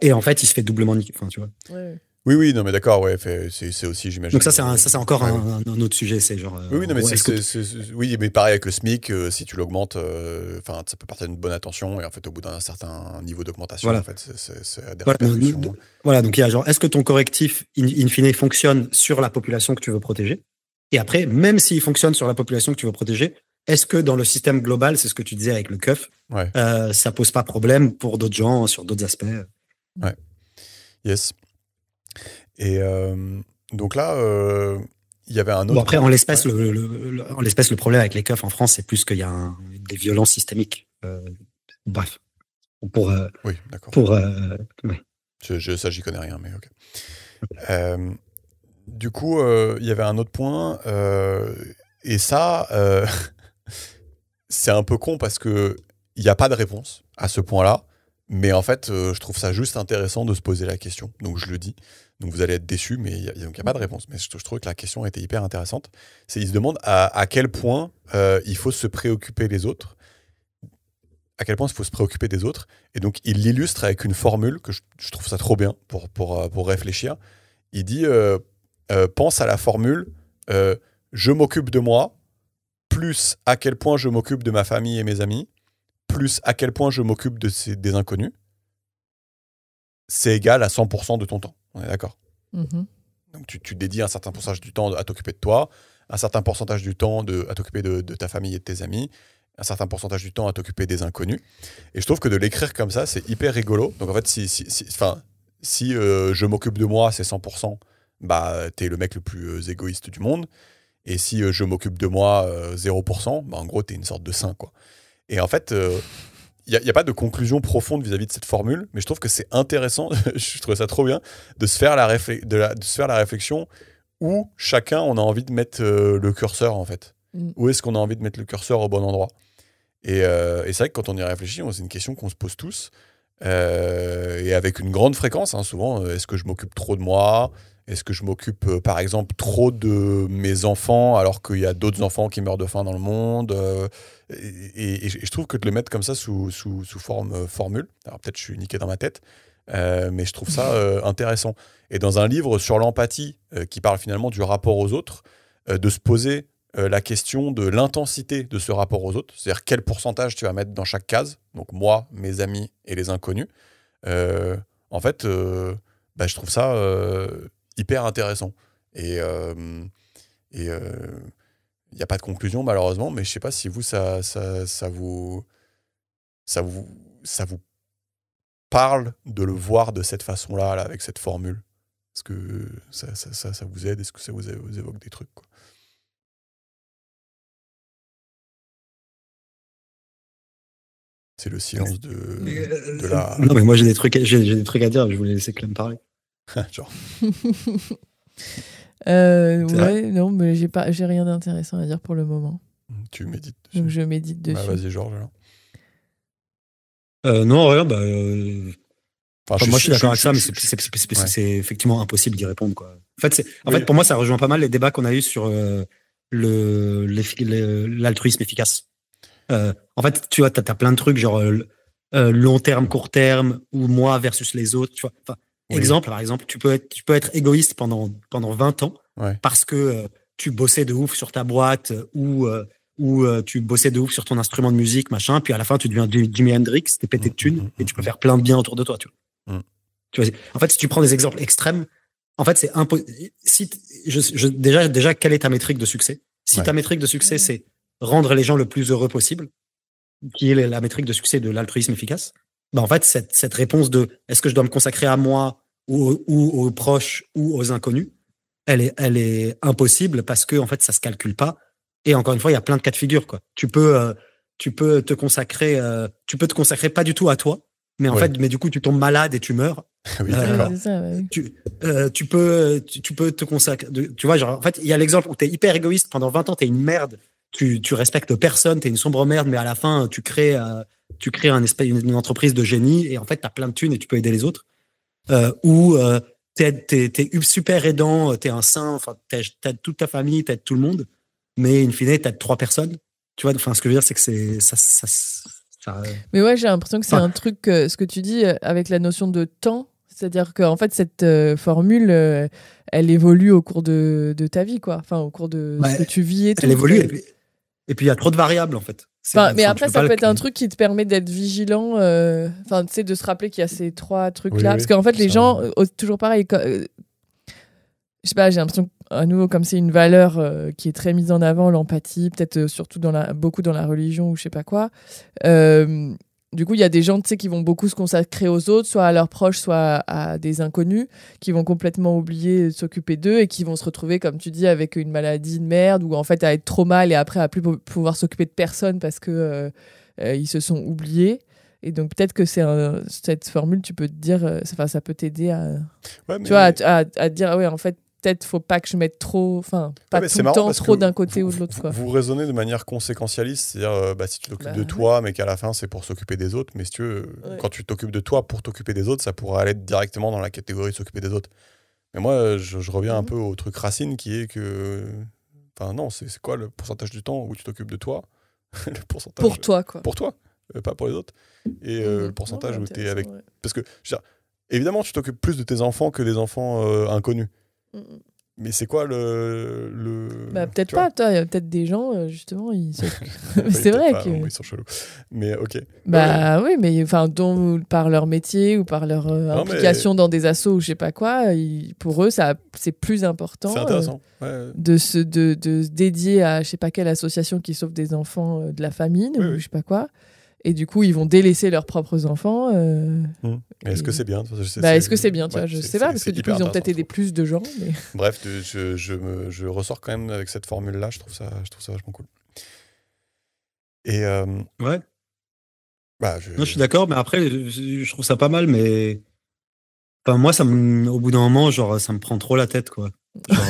Et en fait, il se fait doublement niquer. Enfin, tu vois. Ouais. Oui, non, mais d'accord, ouais, c'est aussi, j'imagine. Donc ça, c'est encore un autre sujet, c'est genre. Oui, non, mais oui, mais pareil avec le SMIC, si tu l'augmentes, ça peut partir d'une bonne attention et en fait, au bout d'un certain niveau d'augmentation, en fait, c'est des répercussions. Voilà, donc il y a genre, est-ce que ton correctif, in fine, fonctionne sur la population que tu veux protéger? Et après, même s'il fonctionne sur la population que tu veux protéger, est-ce que dans le système global, c'est ce que tu disais avec le keuf, ça pose pas problème pour d'autres gens sur d'autres aspects? Ouais. Yes. Et donc là, il y avait un autre. Bon, après, en l'espèce, le problème avec les keufs en France, c'est plus qu'il y a des violences systémiques. Bref. Oui, d'accord. Ouais. Ça, j'y connais rien, mais ok. Du coup, il y avait un autre point, et ça, c'est un peu con parce que il n'y a pas de réponse à ce point-là, mais en fait, je trouve ça juste intéressant de se poser la question. Donc, je le dis. Donc, vous allez être déçus, mais il n'y a pas de réponse. Mais je trouve que la question était hyper intéressante. Il se demande à quel point il faut se préoccuper des autres. à quel point il faut se préoccuper des autres. Et donc, il l'illustre avec une formule que je trouve ça trop bien pour réfléchir. Il dit pense à la formule je m'occupe de moi, plus à quel point je m'occupe de ma famille et mes amis, plus à quel point je m'occupe des inconnus, c'est égal à 100% de ton temps. On est d'accord? Donc, tu dédies un certain pourcentage du temps à t'occuper de toi, un certain pourcentage du temps à t'occuper de ta famille et de tes amis, un certain pourcentage du temps à t'occuper des inconnus. Et je trouve que de l'écrire comme ça, c'est hyper rigolo. Donc en fait, si je m'occupe de moi, c'est 100%, bah, t'es le mec le plus égoïste du monde. Et si je m'occupe de moi, 0%, bah, en gros, t'es une sorte de saint, quoi. Et en fait, il n'y a pas de conclusion profonde vis-à-vis de cette formule, mais je trouve que c'est intéressant, je trouve ça trop bien, de se faire la réflexion où chacun, on a envie de mettre le curseur, en fait. Où est-ce qu'on a envie de mettre le curseur au bon endroit? Et c'est vrai que quand on y réfléchit, c'est une question qu'on se pose tous, et avec une grande fréquence, hein, souvent. Est-ce que je m'occupe trop de moi? Est-ce que je m'occupe, par exemple, trop de mes enfants alors qu'il y a d'autres enfants qui meurent de faim dans le monde? Et je trouve que de le mettre comme ça sous forme formule, alors peut-être je suis niqué dans ma tête, mais je trouve ça intéressant. Et dans un livre sur l'empathie qui parle finalement du rapport aux autres, de se poser la question de l'intensité de ce rapport aux autres, c'est-à-dire quel pourcentage tu vas mettre dans chaque case, donc moi, mes amis et les inconnus. En fait, je trouve ça hyper intéressant. Et il n'y a pas de conclusion malheureusement, mais je ne sais pas si vous, ça vous parle de le voir de cette façon-là, là, avec cette formule. Est-ce que ça vous aide? Est-ce que ça vous évoque des trucs, quoi? C'est le silence de la... Non, mais moi j'ai des trucs à dire, je voulais laisser Clem parler. Genre. Ouais, non, mais j'ai rien d'intéressant à dire pour le moment. Tu médites dessus. Donc je médite dessus. Bah, vas-y, Georges. Alors. Non, rien. Moi, je suis d'accord avec ça, mais c'est effectivement impossible d'y répondre, quoi. En fait, pour moi, ça rejoint pas mal les débats qu'on a eus sur l'altruisme efficace. En fait, tu vois, t'as plein de trucs, genre long terme, court terme, ou moi versus les autres. Tu vois. Exemple, par exemple, tu peux être égoïste pendant 20 ans, parce que tu bossais de ouf sur ta boîte ou tu bossais de ouf sur ton instrument de musique, machin, puis à la fin, tu deviens Jimi Hendrix, t'es pété de thunes, et tu peux faire plein de bien autour de toi, tu vois. Tu vois, en fait, si tu prends des exemples extrêmes, en fait, c'est impossible. Déjà, quelle est ta métrique de succès? Si ta métrique de succès, c'est rendre les gens le plus heureux possible, qui est la métrique de succès de l'altruisme efficace, en fait, cette réponse de est-ce que je dois me consacrer à moi ou aux proches ou aux inconnus, elle est impossible parce que, en fait, ça se calcule pas. Et encore une fois, il y a plein de cas de figure, quoi. Tu peux te consacrer pas du tout à toi, mais en fait, mais du coup, tu tombes malade et tu meurs. Oui, d'accord. Tu peux te consacrer. Tu vois, genre, en fait, il y a l'exemple où tu es hyper égoïste pendant 20 ans, tu es une merde, tu respectes personne, tu es une sombre merde, mais à la fin, tu crées une entreprise de génie et en fait, tu as plein de thunes et tu peux aider les autres. Ou t'es super aidant, t'es un saint, enfin, t'aides toute ta famille, t'aides tout le monde, mais in fine, t'aides 3 personnes. Tu vois, enfin, ce que je veux dire, c'est que c'est ça. Mais ouais, j'ai l'impression que c'est un truc, ce que tu dis avec la notion de temps, c'est-à-dire qu'en fait, cette formule, elle évolue au cours de ta vie, quoi. Enfin, au cours de ce que tu vis et tout. Elle évolue, et puis il y a trop de variables, en fait. Mais après, ça peut être un truc qui te permet d'être vigilant, tu sais, de se rappeler qu'il y a ces 3 trucs-là. Parce qu'en fait, les gens, toujours pareil, je sais pas, j'ai l'impression à nouveau, comme c'est une valeur qui est très mise en avant, l'empathie, peut-être surtout beaucoup dans la religion ou je sais pas quoi. Du coup, il y a des gens, tu sais, qui vont beaucoup se consacrer aux autres, soit à leurs proches, soit à des inconnus, qui vont complètement oublier de s'occuper d'eux et qui vont se retrouver, comme tu dis, avec une maladie de merde ou en fait à être trop mal et après à plus pouvoir s'occuper de personne parce que ils se sont oubliés. Et donc peut-être que cette formule, tu peux te dire, ça peut t'aider à dire, ouais, en fait, peut-être faut pas que je mette trop, enfin pas tout le temps trop d'un côté ou de l'autre, quoi. Vous raisonnez de manière conséquentialiste, c'est-à-dire si tu t'occupes de toi mais qu'à la fin c'est pour s'occuper des autres, mais si tu veux, quand tu t'occupes de toi pour t'occuper des autres, ça pourrait aller directement dans la catégorie de s'occuper des autres. Mais moi je reviens un peu au truc racine qui est que, enfin non, c'est quoi le pourcentage du temps où tu t'occupes de toi? Le pourcentage pour toi, quoi. Pour toi. pas pour les autres. Et le pourcentage où tu es avec... Ouais. Parce que, je veux dire, évidemment, tu t'occupes plus de tes enfants que des enfants inconnus. Mais c'est quoi Bah, peut-être tu vois pas, toi, il y a peut-être des gens, justement, ils se... Oui, c'est vrai pas, que... non, ils sont chelous. Mais ok. Bah oui, mais enfin, par leur métier ou par leur implication dans des assos ou je sais pas quoi, pour eux, c'est plus important C'est intéressant. de se dédier à je sais pas quelle association qui sauve des enfants de la famine ou je sais pas quoi. Et du coup, ils vont délaisser leurs propres enfants. Mais est-ce que c'est bien Est-ce que c'est bien, tu vois, je sais pas, parce que du coup, ils ont peut-être aidé plus de gens. Mais... Bref, je ressors quand même avec cette formule-là, je trouve ça vachement cool. Et ouais. Bah, Non, je suis d'accord, mais après, je trouve ça pas mal, mais enfin, moi, au bout d'un moment, genre, ça me prend trop la tête, quoi. Genre,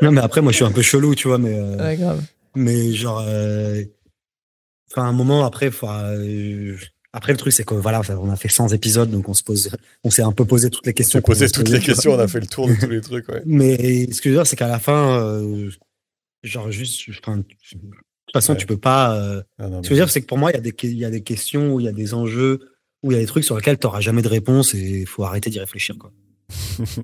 non, mais après, moi, je suis un peu chelou, tu vois, mais ouais, grave. Mais genre, enfin, un moment après, après le truc, c'est que voilà, on a fait 100 épisodes, donc on s'est un peu posé toutes les questions. On s'est posé toutes les questions, on a fait le tour de tous les trucs, ouais. Mais ce que je veux dire, c'est qu'à la fin, genre juste, enfin, de toute façon, tu peux pas. Ce que je veux dire, c'est que pour moi, il y a des questions, où il y a des enjeux, où il y a des trucs sur lesquels tu n'auras jamais de réponse et il faut arrêter d'y réfléchir, quoi.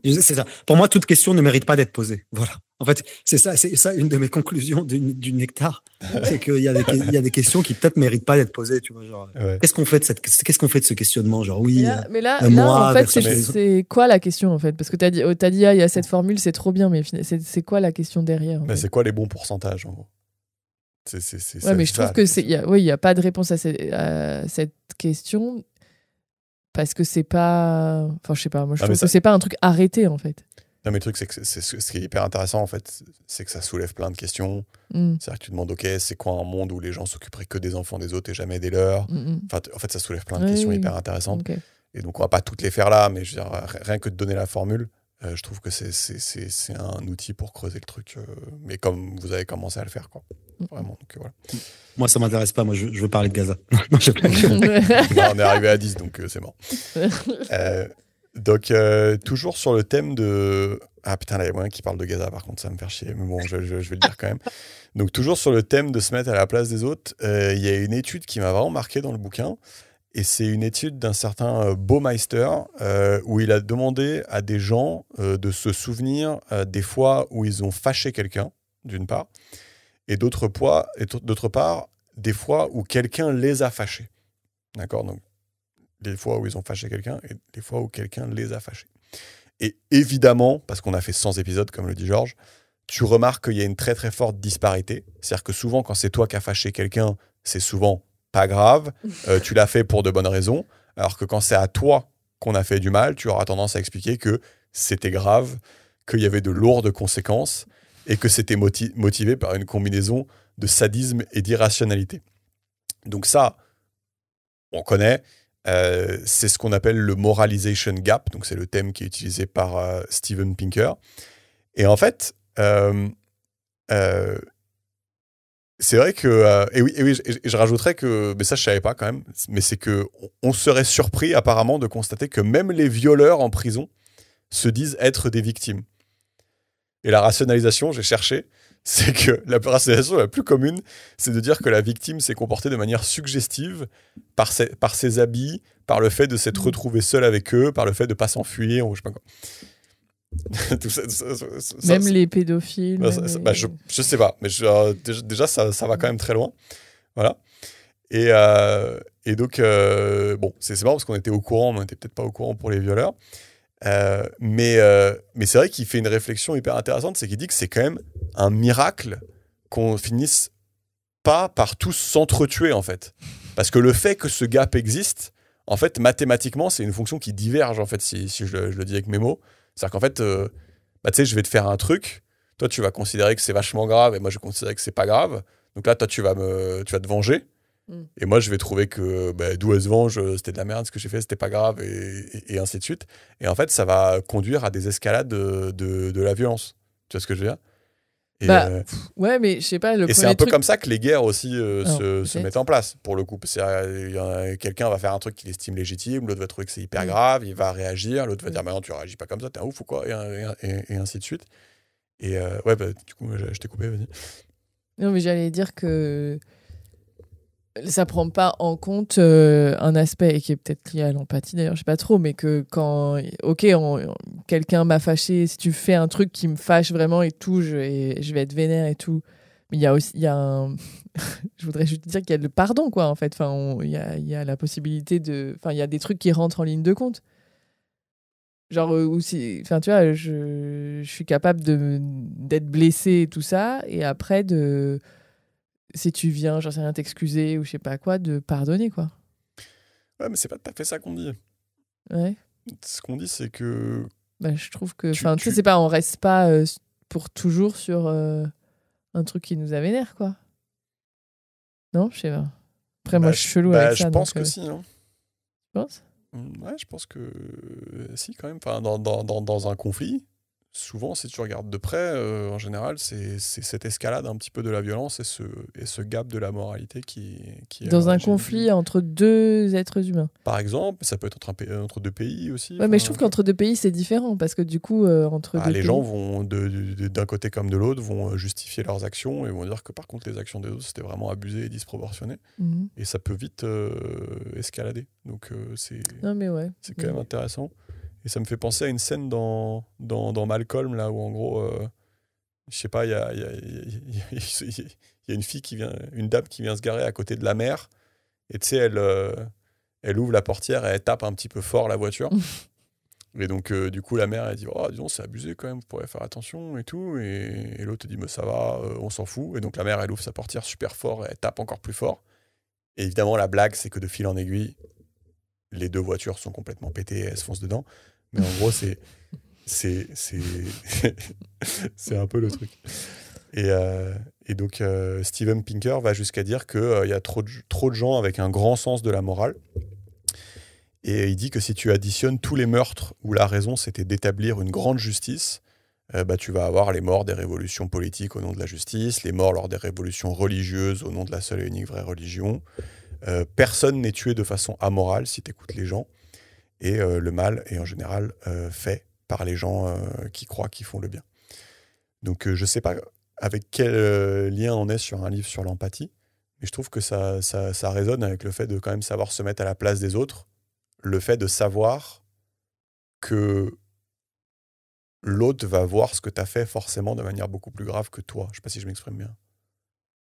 C'est ça. Pour moi, toute question ne mérite pas d'être posée. Voilà. En fait, c'est ça une de mes conclusions du Nectar. C'est qu'il y a des questions qui peut-être méritent pas d'être posées. Tu vois, genre, qu'est-ce qu'on fait de ce questionnement? Genre, oui. Mais là, en fait, c'est quoi la question, en fait? Parce que t'as dit, il y a cette formule, c'est trop bien, mais c'est quoi la question derrière? Mais c'est quoi les bons pourcentages, en gros? Ouais, mais je trouve que il y a pas de réponse à cette question. Parce que c'est pas... Enfin, je sais pas, moi je trouve que c'est pas un truc arrêté, en fait. Non, mais le truc, c'est que ce qui est hyper intéressant, en fait, c'est que ça soulève plein de questions. C'est-à-dire que tu te demandes, ok, c'est quoi un monde où les gens s'occuperaient que des enfants des autres et jamais des leurs? Enfin, en fait, ça soulève plein de questions hyper intéressantes. Okay. Et donc, on va pas toutes les faire là, mais je veux dire, rien que de donner la formule, je trouve que c'est un outil pour creuser le truc. Mais comme vous avez commencé à le faire, quoi. Vraiment, donc voilà. Moi, ça m'intéresse pas. Moi, je veux parler de Gaza. Non, on est arrivé à 10, donc c'est mort. Donc, toujours sur le thème de... Ah putain, là, il y a moyen qui parle de Gaza, par contre, ça va me faire chier. Mais bon, je vais le dire quand même. Donc, toujours sur le thème de se mettre à la place des autres, il y a une étude qui m'a vraiment marqué dans le bouquin. Et c'est une étude d'un certain Baumeister, où il a demandé à des gens de se souvenir des fois où ils ont fâché quelqu'un, d'une part, et d'autre part, des fois où quelqu'un les a fâchés. D'accord? Donc, des fois où ils ont fâché quelqu'un et des fois où quelqu'un les a fâchés. Et évidemment, parce qu'on a fait 100 épisodes, comme le dit Georges, tu remarques qu'il y a une très très forte disparité. C'est-à-dire que souvent, quand c'est toi qui as fâché quelqu'un, c'est souvent pas grave, tu l'as fait pour de bonnes raisons, alors que quand c'est à toi qu'on a fait du mal, tu auras tendance à expliquer que c'était grave, qu'il y avait de lourdes conséquences et que c'était motivé par une combinaison de sadisme et d'irrationalité. Donc ça, on connaît, c'est ce qu'on appelle le moralization gap, donc c'est le thème qui est utilisé par Steven Pinker. Et en fait, c'est vrai que... et oui, je rajouterais que... Mais ça, je ne savais pas quand même. Mais c'est qu'on serait surpris apparemment de constater que même les violeurs en prison se disent être des victimes. Et la rationalisation, j'ai cherché, c'est que la rationalisation la plus commune, c'est de dire que la victime s'est comportée de manière suggestive par ses habits, par le fait de s'être retrouvée seule avec eux, par le fait de ne pas s'enfuir, ou je sais pas quoi. tout ça, même les pédophiles. Bah, je sais pas, mais déjà ça va quand même très loin. Voilà. Et donc, bon, c'est marrant parce qu'on était au courant, mais on n'était peut-être pas au courant pour les violeurs. Mais c'est vrai qu'il fait une réflexion hyper intéressante, c'est qu'il dit que c'est quand même un miracle qu'on finisse pas par tous s'entretuer, en fait. Parce que le fait que ce gap existe, en fait, mathématiquement, c'est une fonction qui diverge, en fait, si je le dis avec mes mots. C'est-à-dire qu'en fait, bah, tu sais, je vais te faire un truc, toi, tu vas considérer que c'est vachement grave, et moi, je vais considérer que c'est pas grave. Donc là, toi, tu vas te venger. Et moi, je vais trouver que d'où elle se venge, c'était de la merde, ce que j'ai fait, c'était pas grave, et ainsi de suite. Et en fait, ça va conduire à des escalades de la violence. Tu vois ce que je veux dire? Et ouais, mais je sais pas. Et c'est un peu comme ça que les guerres aussi se mettent en place, pour le coup. Quelqu'un va faire un truc qu'il estime légitime, l'autre va trouver que c'est hyper grave, il va réagir, l'autre va dire non, tu réagis pas comme ça, t'es un ouf ou quoi, et ainsi de suite. Et ouais, du coup, je t'ai coupé, vas-y. Non, mais j'allais dire que ça prend pas en compte un aspect et qui est peut-être lié à l'empathie d'ailleurs, je sais pas trop, mais que quand quelqu'un m'a fâché, si tu fais un truc qui me fâche vraiment et tout, je vais être vénère et tout. Mais il y a un je voudrais juste dire qu'il y a le pardon quoi en fait. Enfin, il y a la possibilité enfin il y a des trucs qui rentrent en ligne de compte. Genre enfin tu vois, je suis capable d'être blessée et tout ça et après si tu viens, j'en sais rien, t'excuser ou je sais pas quoi, de pardonner, quoi. Ouais, mais c'est pas tout à fait ça qu'on dit. Ouais. Ce qu'on dit, c'est que... Bah, je trouve que... Enfin, tu sais, c'est pas... On reste pas pour toujours sur un truc qui nous a vénère, quoi. Non, je sais pas. Après, moi, je suis chelou avec ça. Je pense que si, hein. Tu penses ? Ouais, je pense que si, quand même. Enfin, dans un conflit, souvent, si tu regardes de près, en général, c'est cette escalade un petit peu de la violence et ce gap de la moralité qui est dans un conflit entre deux êtres humains. Par exemple, ça peut être entre deux pays aussi. Ouais, mais je trouve qu'entre deux pays, c'est différent parce que du coup, entre deux les pays... gens vont, d'un côté comme de l'autre, vont justifier leurs actions et vont dire que par contre, les actions des autres, c'était vraiment abusé et disproportionné. Mhm. Et ça peut vite escalader. Donc, c'est Non, mais ouais. C'est quand même intéressant. Et ça me fait penser à une scène dans Malcolm, là où en gros, je sais pas, il y a une fille une dame qui vient se garer à côté de la mer. Et tu sais, elle ouvre la portière et elle tape un petit peu fort la voiture. Et donc, du coup, la mère, elle dit, oh, disons, c'est abusé quand même, vous pourrez faire attention et tout. Et l'autre dit, mais ça va, on s'en fout. Et donc, la mère, elle ouvre sa portière super fort et elle tape encore plus fort. Et évidemment, la blague, c'est que de fil en aiguille, les deux voitures sont complètement pétées et elles se foncent dedans. Mais en gros, c'est un peu le truc. Et donc, Steven Pinker va jusqu'à dire qu'il y a trop de gens avec un grand sens de la morale. Et il dit que si tu additionnes tous les meurtres où la raison c'était d'établir une grande justice, tu vas avoir les morts des révolutions politiques au nom de la justice, les morts lors des révolutions religieuses au nom de la seule et unique vraie religion. Personne n'est tué de façon amorale si tu écoutes les gens. Et le mal est en général fait par les gens qui croient qu'ils font le bien. Donc je ne sais pas avec quel lien on est sur un livre sur l'empathie, mais je trouve que ça résonne avec le fait de quand même savoir se mettre à la place des autres, le fait de savoir que l'autre va voir ce que tu as fait forcément de manière beaucoup plus grave que toi. Je ne sais pas si je m'exprime bien.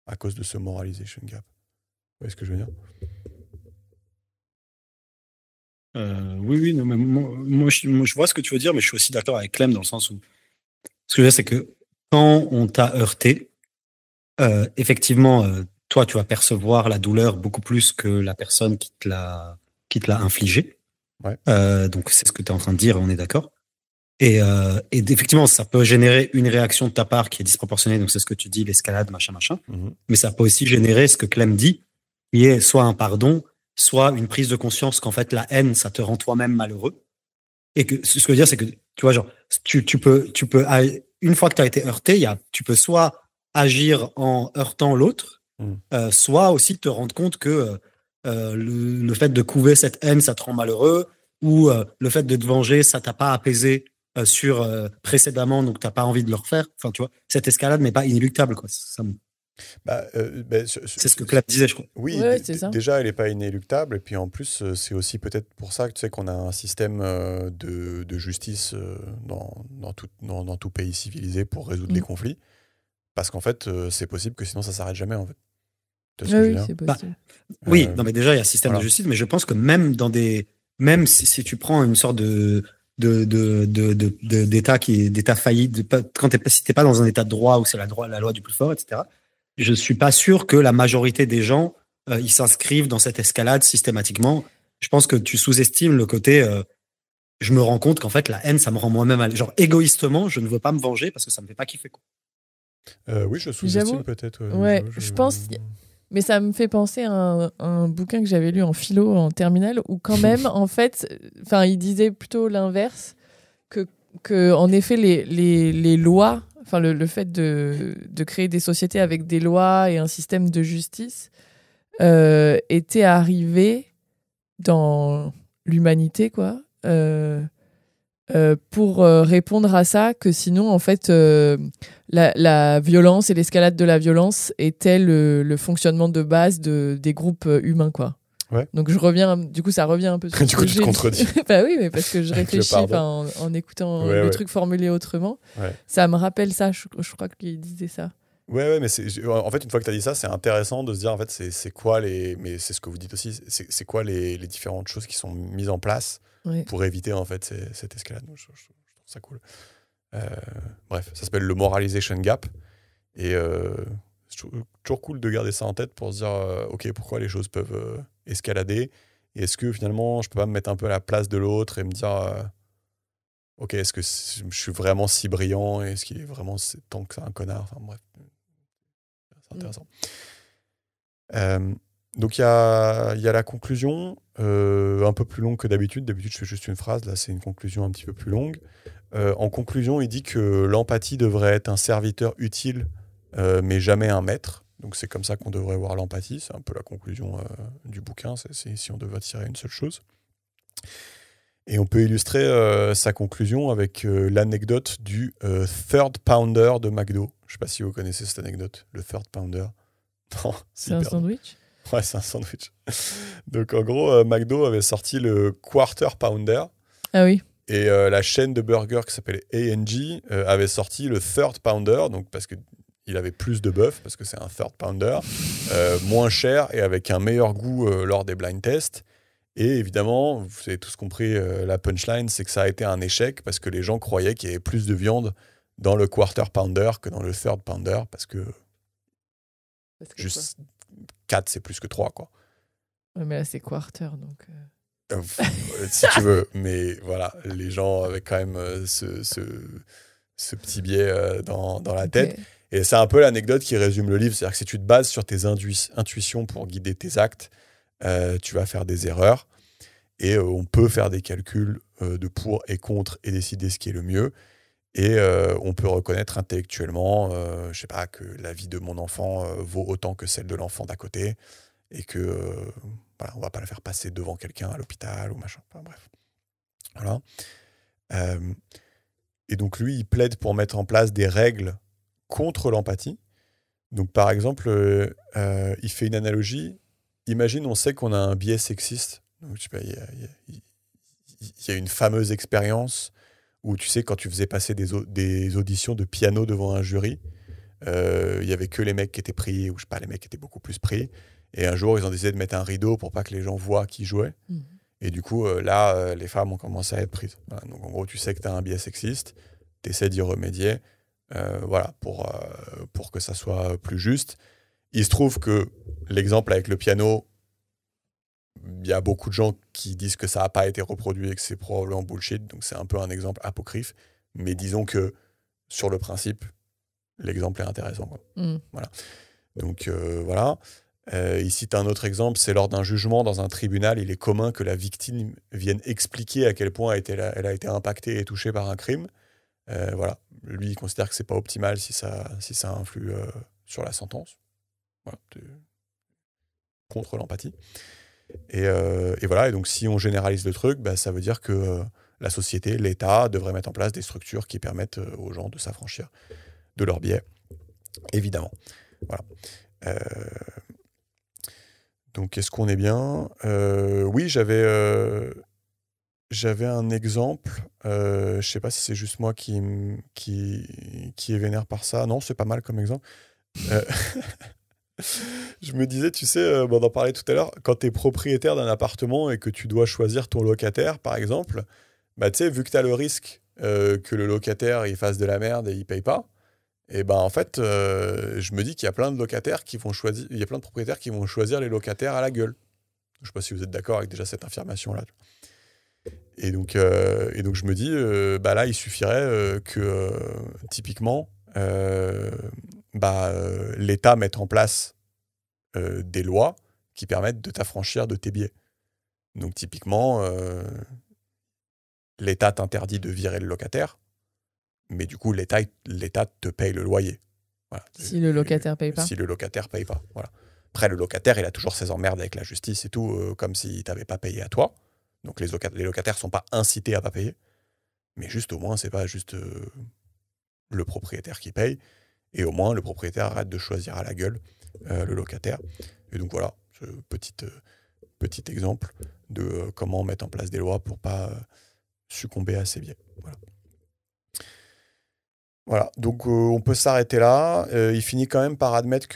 À cause de ce moralization gap. Vous voyez ce que je veux dire ? Oui, non, mais moi, je vois ce que tu veux dire, mais je suis aussi d'accord avec Clem dans le sens où ce que je veux dire, c'est que quand on t'a heurté, effectivement, toi, tu vas percevoir la douleur beaucoup plus que la personne qui te l'a infligé. Ouais. Donc, c'est ce que tu es en train de dire, on est d'accord. Et effectivement, ça peut générer une réaction de ta part qui est disproportionnée. Donc, c'est ce que tu dis, l'escalade, machin. Mm-hmm. Mais ça peut aussi générer ce que Clem dit, qui est soit un pardon, soit une prise de conscience qu'en fait, la haine, ça te rend toi-même malheureux. Et que ce que je veux dire, c'est que, tu vois, genre, tu peux, une fois que tu as été heurté, tu peux soit agir en heurtant l'autre, soit aussi te rendre compte que le fait de couver cette haine, ça te rend malheureux, ou le fait de te venger, ça t'a pas apaisé précédemment, donc t'as pas envie de le refaire. Enfin, tu vois, cette escalade n'est pas inéluctable, quoi. C'est ce que Clap disait, je crois. Oui, ouais, c'est ça. Déjà, elle n'est pas inéluctable. Et puis en plus, c'est aussi peut-être pour ça que tu sais qu'on a un système de justice dans tout pays civilisé pour résoudre les conflits. Parce qu'en fait, c'est possible que sinon ça s'arrête jamais, en fait. Oui, c'est possible. Oui, non, mais déjà, il y a un système de justice, mais je pense que même si tu prends une sorte d'état failli, si t'es pas dans un état de droit où c'est la loi du plus fort, etc., je suis pas sûr que la majorité des gens ils s'inscrivent dans cette escalade systématiquement. Je pense que tu sous-estimes le côté je me rends compte qu'en fait la haine ça me rend moi-même mal. Genre égoïstement je ne veux pas me venger parce que ça me fait pas kiffer, quoi. Oui, je sous-estime peut-être. Ouais, je pense. Mais ça me fait penser à un bouquin que j'avais lu en philo en terminale où quand même en fait, il disait plutôt l'inverse, que en effet les lois, le fait de créer des sociétés avec des lois et un système de justice était arrivé dans l'humanité, quoi, pour répondre à ça, que sinon, en fait, la violence et l'escalade de la violence était le fonctionnement de base des groupes humains, quoi. Ouais. Donc je reviens, du coup, ça revient un peu sur Du coup, tu te contredis. Bah oui, mais parce que je Avec le réfléchis en écoutant le truc formulé autrement. Ouais. Ça me rappelle ça, je crois qu'il disait ça. Ouais, mais en fait, une fois que tu as dit ça, c'est intéressant de se dire, en fait, c'est quoi mais c'est ce que vous dites aussi, c'est quoi les différentes choses qui sont mises en place pour éviter, en fait, cette escalade. Je trouve ça cool. Bref, ça s'appelle le moralization gap. Et c'est toujours cool de garder ça en tête pour se dire, OK, pourquoi les choses peuvent escalader. Et est-ce que, finalement, je peux pas me mettre un peu à la place de l'autre et me dire... OK, est-ce que je suis vraiment si brillant? Est-ce qu'il est vraiment tant que c'est un connard? Enfin bref, c'est intéressant. Donc il y a la conclusion, un peu plus longue que d'habitude. D'habitude, je fais juste une phrase. Là, c'est une conclusion un petit peu plus longue. En conclusion, il dit que l'empathie devrait être un serviteur utile, mais jamais un maître. Donc c'est comme ça qu'on devrait voir l'empathie. C'est un peu la conclusion du bouquin. C'est si on devait tirer une seule chose. Et on peut illustrer sa conclusion avec l'anecdote du Third Pounder de McDo. Je ne sais pas si vous connaissez cette anecdote, le Third Pounder. Non, c'est un sandwich? Ouais, c'est un sandwich. Donc en gros, McDo avait sorti le Quarter Pounder. Ah oui. Et la chaîne de burgers qui s'appelait A&G avait sorti le Third Pounder, donc parce qu'il avait plus de bœuf, parce que c'est un Third Pounder, moins cher et avec un meilleur goût lors des blind tests. Et évidemment, vous avez tous compris, la punchline, c'est que ça a été un échec parce que les gens croyaient qu'il y avait plus de viande dans le Quarter Pounder que dans le Third Pounder, parce que juste 4, c'est plus que 3, quoi. Ouais, mais là, c'est quarter, donc... si tu veux, mais voilà, les gens avaient quand même ce petit biais dans la tête. Et c'est un peu l'anecdote qui résume le livre, c'est-à-dire que si tu te bases sur tes intuitions pour guider tes actes, tu vas faire des erreurs et on peut faire des calculs de pour et contre et décider ce qui est le mieux. Et on peut reconnaître intellectuellement, je sais pas, que la vie de mon enfant vaut autant que celle de l'enfant d'à côté et que voilà, on va pas la faire passer devant quelqu'un à l'hôpital ou machin. Enfin, bref. Voilà. Et donc lui, il plaide pour mettre en place des règles contre l'empathie. Donc par exemple, il fait une analogie. Imagine, on sait qu'on a un biais sexiste. Donc, je sais pas, il y a une fameuse expérience où, tu sais, quand tu faisais passer des auditions de piano devant un jury, il y avait que les mecs qui étaient pris, ou je sais pas, les mecs qui étaient beaucoup plus pris. Et un jour, ils ont décidé de mettre un rideau pour pas que les gens voient qui jouait. Mmh. Et du coup, là, les femmes ont commencé à être prises. Voilà. Donc en gros, tu sais que tu as un biais sexiste, tu essaies d'y remédier, voilà, pour que ça soit plus juste. Il se trouve que l'exemple avec le piano, il y a beaucoup de gens qui disent que ça n'a pas été reproduit et que c'est probablement bullshit, donc c'est un peu un exemple apocryphe. Mais disons que, sur le principe, l'exemple est intéressant, quoi. Mmh. Voilà. Donc voilà. Il cite un autre exemple, c'est lors d'un jugement dans un tribunal, il est commun que la victime vienne expliquer à quel point elle a été impactée et touchée par un crime. Voilà. Lui, il considère que c'est pas optimal si ça influe sur la sentence. Voilà. Contre l'empathie. Et voilà. Et donc, si on généralise le truc, bah, ça veut dire que la société, l'État, devrait mettre en place des structures qui permettent aux gens de s'affranchir de leurs biais, évidemment. Voilà. Donc, est-ce qu'on est bien? Oui, j'avais un exemple. Je ne sais pas si c'est juste moi qui est vénère par ça. Non, c'est pas mal comme exemple. Je me disais, tu sais, on en parlait tout à l'heure, quand tu es propriétaire d'un appartement et que tu dois choisir ton locataire, par exemple, bah, tu sais, vu que tu as le risque que le locataire il fasse de la merde et il paye pas, et ben en fait, je me dis qu'il y a plein de locataires qui vont choisir, il y a plein de propriétaires qui vont choisir les locataires à la gueule. Je sais pas si vous êtes d'accord avec déjà cette affirmation-là. Et donc je me dis, bah là, il suffirait que typiquement, l'État mette en place des lois qui permettent de t'affranchir de tes biais. Donc typiquement, l'État t'interdit de virer le locataire, mais du coup, l'État te paye le loyer. Voilà. Si le locataire paye pas. Si le locataire paye pas, voilà. Après, le locataire, il a toujours ses emmerdes avec la justice et tout, comme s'il t'avait pas payé à toi. Donc les locataires sont pas incités à pas payer. mais juste au moins, c'est pas juste le propriétaire qui paye, et au moins le propriétaire arrête de choisir à la gueule le locataire. Et donc voilà, ce petit exemple de comment mettre en place des lois pour pas succomber à ces biais. Voilà, donc on peut s'arrêter là. Il finit quand même par admettre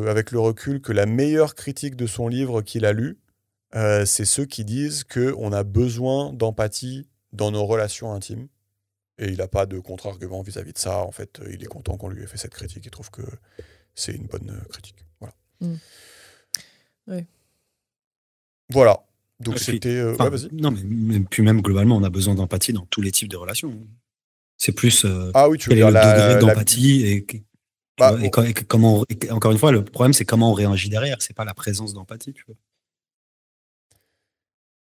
avec le recul, que la meilleure critique de son livre qu'il a lu, c'est ceux qui disent qu'on a besoin d'empathie dans nos relations intimes. Et il n'a pas de contre-argument vis-à-vis de ça. En fait, il est content qu'on lui ait fait cette critique. Il trouve que c'est une bonne critique. Voilà. Ouais. Voilà. Donc puis, c'était... ouais, vas-y. Non, mais puis même globalement, on a besoin d'empathie dans tous les types de relations. C'est plus Ah oui, tu veux quel est dire le degré d'empathie et comment... encore une fois, le problème, c'est comment on réagit derrière. C'est pas la présence d'empathie, tu vois.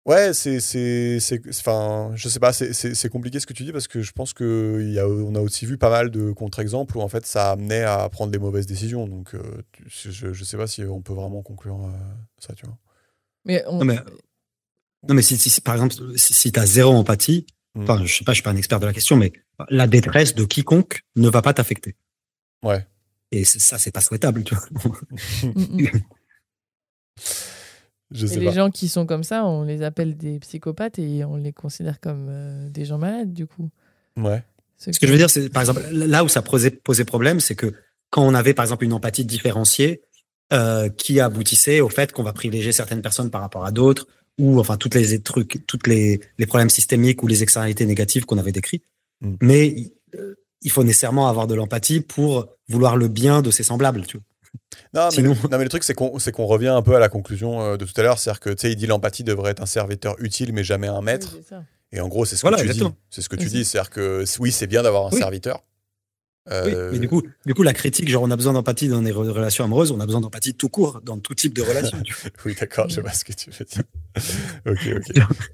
Ouais, enfin, je sais pas, c'est compliqué ce que tu dis, parce que je pense qu'on a aussi vu pas mal de contre-exemples où en fait ça amenait à prendre des mauvaises décisions. Donc je sais pas si on peut vraiment conclure ça, tu vois. Non, mais si par exemple, si tu as zéro empathie, enfin, je sais pas, je suis pas un expert de la question, mais la détresse de quiconque ne va pas t'affecter. Ouais. Et ça, c'est pas souhaitable, tu vois. Les gens qui sont comme ça, on les appelle des psychopathes et on les considère comme des gens malades, du coup. Ouais. Ce que je veux dire, c'est, par exemple, là où ça posait problème, c'est que quand on avait, par exemple, une empathie différenciée qui aboutissait au fait qu'on va privilégier certaines personnes par rapport à d'autres, ou enfin toutes les problèmes systémiques ou les externalités négatives qu'on avait décrites. Mais il faut nécessairement avoir de l'empathie pour vouloir le bien de ses semblables, tu vois. Non, mais le truc, c'est qu'on revient un peu à la conclusion de tout à l'heure. C'est-à-dire que, tu sais, il dit l'empathie devrait être un serviteur utile, mais jamais un maître. Oui, et en gros, c'est ce que tu dis. C'est ce que tu dis. C'est-à-dire que, oui, c'est bien d'avoir un serviteur. Oui, mais du coup, la critique, genre, on a besoin d'empathie dans les relations amoureuses, on a besoin d'empathie tout court, dans tout type de relation. Oui, d'accord, je sais pas ce que tu veux dire. Ok.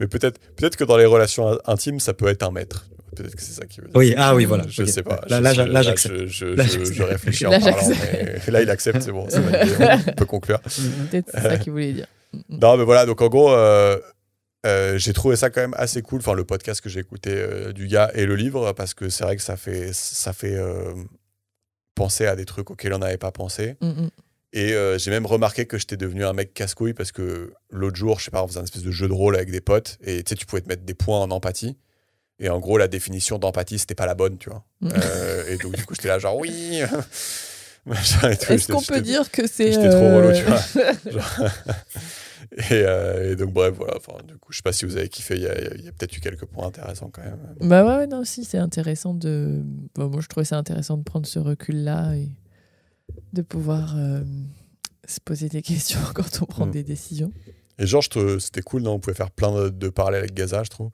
Mais peut-être que dans les relations intimes, ça peut être un maître. Peut-être que c'est ça qui veut dire. Oui, oui, voilà. Je sais pas. Là, j'accepte. Je réfléchis en parlant. Mais là, il accepte, c'est bon. On peut conclure. Peut-être c'est ça qu'il voulait dire. Non, mais voilà, donc en gros, j'ai trouvé ça quand même assez cool. Enfin, le podcast que j'ai écouté du gars et le livre, parce que c'est vrai que ça fait penser à des trucs auxquels on n'avait pas pensé. Et j'ai même remarqué que j'étais devenu un mec casse-couille, parce que l'autre jour, je sais pas, on faisait un espèce de jeu de rôle avec des potes, et tu sais, tu pouvais te mettre des points en empathie. Et en gros, la définition d'empathie, c'était pas la bonne, tu vois. Et donc, du coup, j'étais là, genre, oui. Est-ce qu'on peut dire que c'est. J'étais trop relou, tu vois. Et donc, bref, voilà. Enfin, du coup, je sais pas si vous avez kiffé. Il y a peut-être eu quelques points intéressants quand même. Bah ouais, non, si, c'est intéressant de. Bon, moi, je trouvais ça intéressant de prendre ce recul-là et de pouvoir se poser des questions quand on prend des décisions. Et genre, c'était cool, non? On pouvait faire plein de parallèles avec Gaza, je trouve.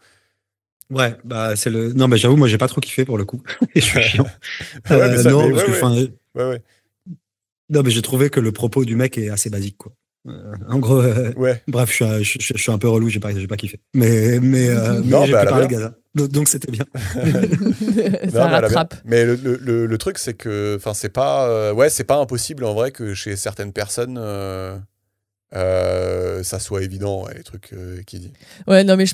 Ouais, bah c'est le. Non, mais j'avoue, moi j'ai pas trop kiffé pour le coup. Et je suis chiant. Non, parce que ouais. Non, mais j'ai trouvé que le propos du mec est assez basique, quoi. En gros, bref, je suis un peu relou, j'ai pas kiffé. Mais non, j'ai pu parler de Gaza, donc c'était bien. Ça rattrape. Mais le truc, c'est que, enfin, c'est pas impossible en vrai que chez certaines personnes. Ça soit évident, les trucs qu'il dit. Ouais, non, mais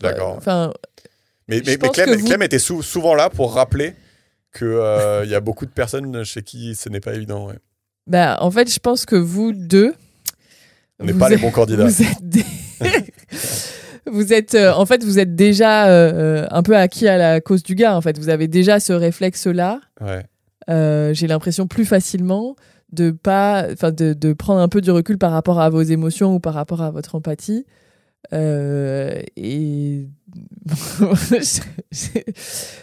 Mais Clem était souvent là pour rappeler qu'il y a beaucoup de personnes chez qui ce n'est pas évident. Ouais. Bah, en fait, je pense que vous deux... On n'est pas les bons candidats. Vous êtes en fait, vous êtes déjà un peu acquis à la cause du gars. En fait, vous avez déjà ce réflexe-là. Ouais. J'ai l'impression plus facilement de prendre un peu du recul par rapport à vos émotions ou par rapport à votre empathie.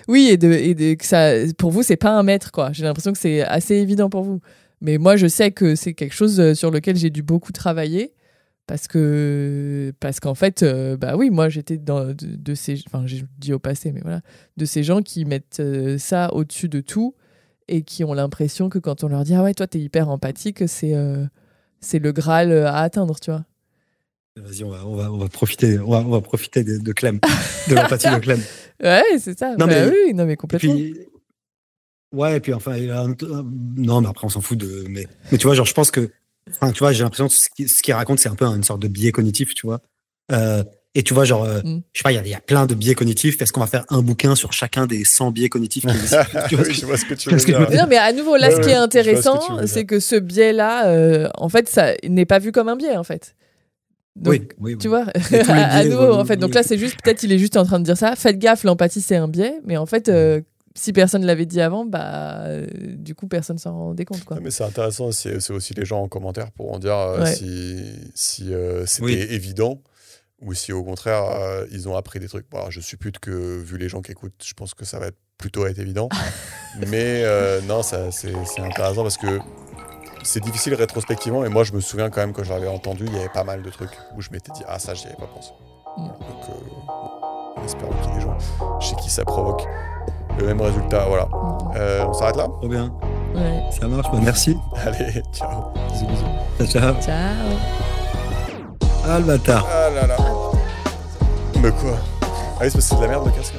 Oui, et que ça, pour vous, c'est pas un maître, quoi. J'ai l'impression que c'est assez évident pour vous. Mais moi, je sais que c'est quelque chose sur lequel j'ai dû beaucoup travailler parce qu'en fait, bah oui, moi, j'étais de ces, enfin, j'ai dit au passé, mais voilà, de ces gens qui mettent ça au-dessus de tout et qui ont l'impression que quand on leur dit ah ouais, toi, t'es hyper empathique, c'est le Graal à atteindre, tu vois. Vas-y, on va profiter de Clem, de l'empathie de Clem. Ouais, c'est ça. Non, oui, non, mais complètement. Et puis enfin, non, mais après on s'en fout mais tu vois, genre je pense que, enfin, tu vois, j'ai l'impression que ce qu'il raconte, c'est un peu une sorte de biais cognitif, tu vois. Et tu vois, genre, Mm. je sais pas, il y a plein de biais cognitifs. Est-ce qu'on va faire un bouquin sur chacun des 100 biais cognitifs qui existent? Tu vois ce Oui, que- je vois ce que tu vois veux ce que je dire. veux dire. Non, mais à nouveau, là, Ouais, ce qui ouais, est je vois ce que tu intéressant, veux c'est dire. que ce biais-là, en fait, ça n'est pas vu comme un biais, en fait. Donc, oui. tu vois, Mais tous les à biais nouveau, en évoluent. fait. Donc là, c'est juste, peut-être, il est juste en train de dire ça. Faites gaffe, l'empathie, c'est un biais. Mais en fait, si personne ne l'avait dit avant, du coup, personne s'en rendait compte, quoi. Non, mais c'est intéressant, c'est aussi les gens en commentaire pourront dire Ouais. si c'était Oui. évident ou si au contraire ils ont appris des trucs. Bon, alors, je suppute que vu les gens qui écoutent, je pense que ça va plutôt être évident. Mais non, c'est intéressant parce que c'est difficile rétrospectivement et moi je me souviens quand même quand je l'avais entendu, il y avait pas mal de trucs où je m'étais dit ah ça j'y avais pas pensé. Mm. Donc en espérant qu'il y ait des gens chez qui ça provoque le même résultat. Voilà. On s'arrête là? Trop bien. Ouais. Ça marche. Bah, merci. Allez, ciao. Bisous, bisous. Ciao. Ciao. Ah, le bâtard. Ah là là. Mais quoi? Ah oui, c'est parce que c'est de la merde le casque.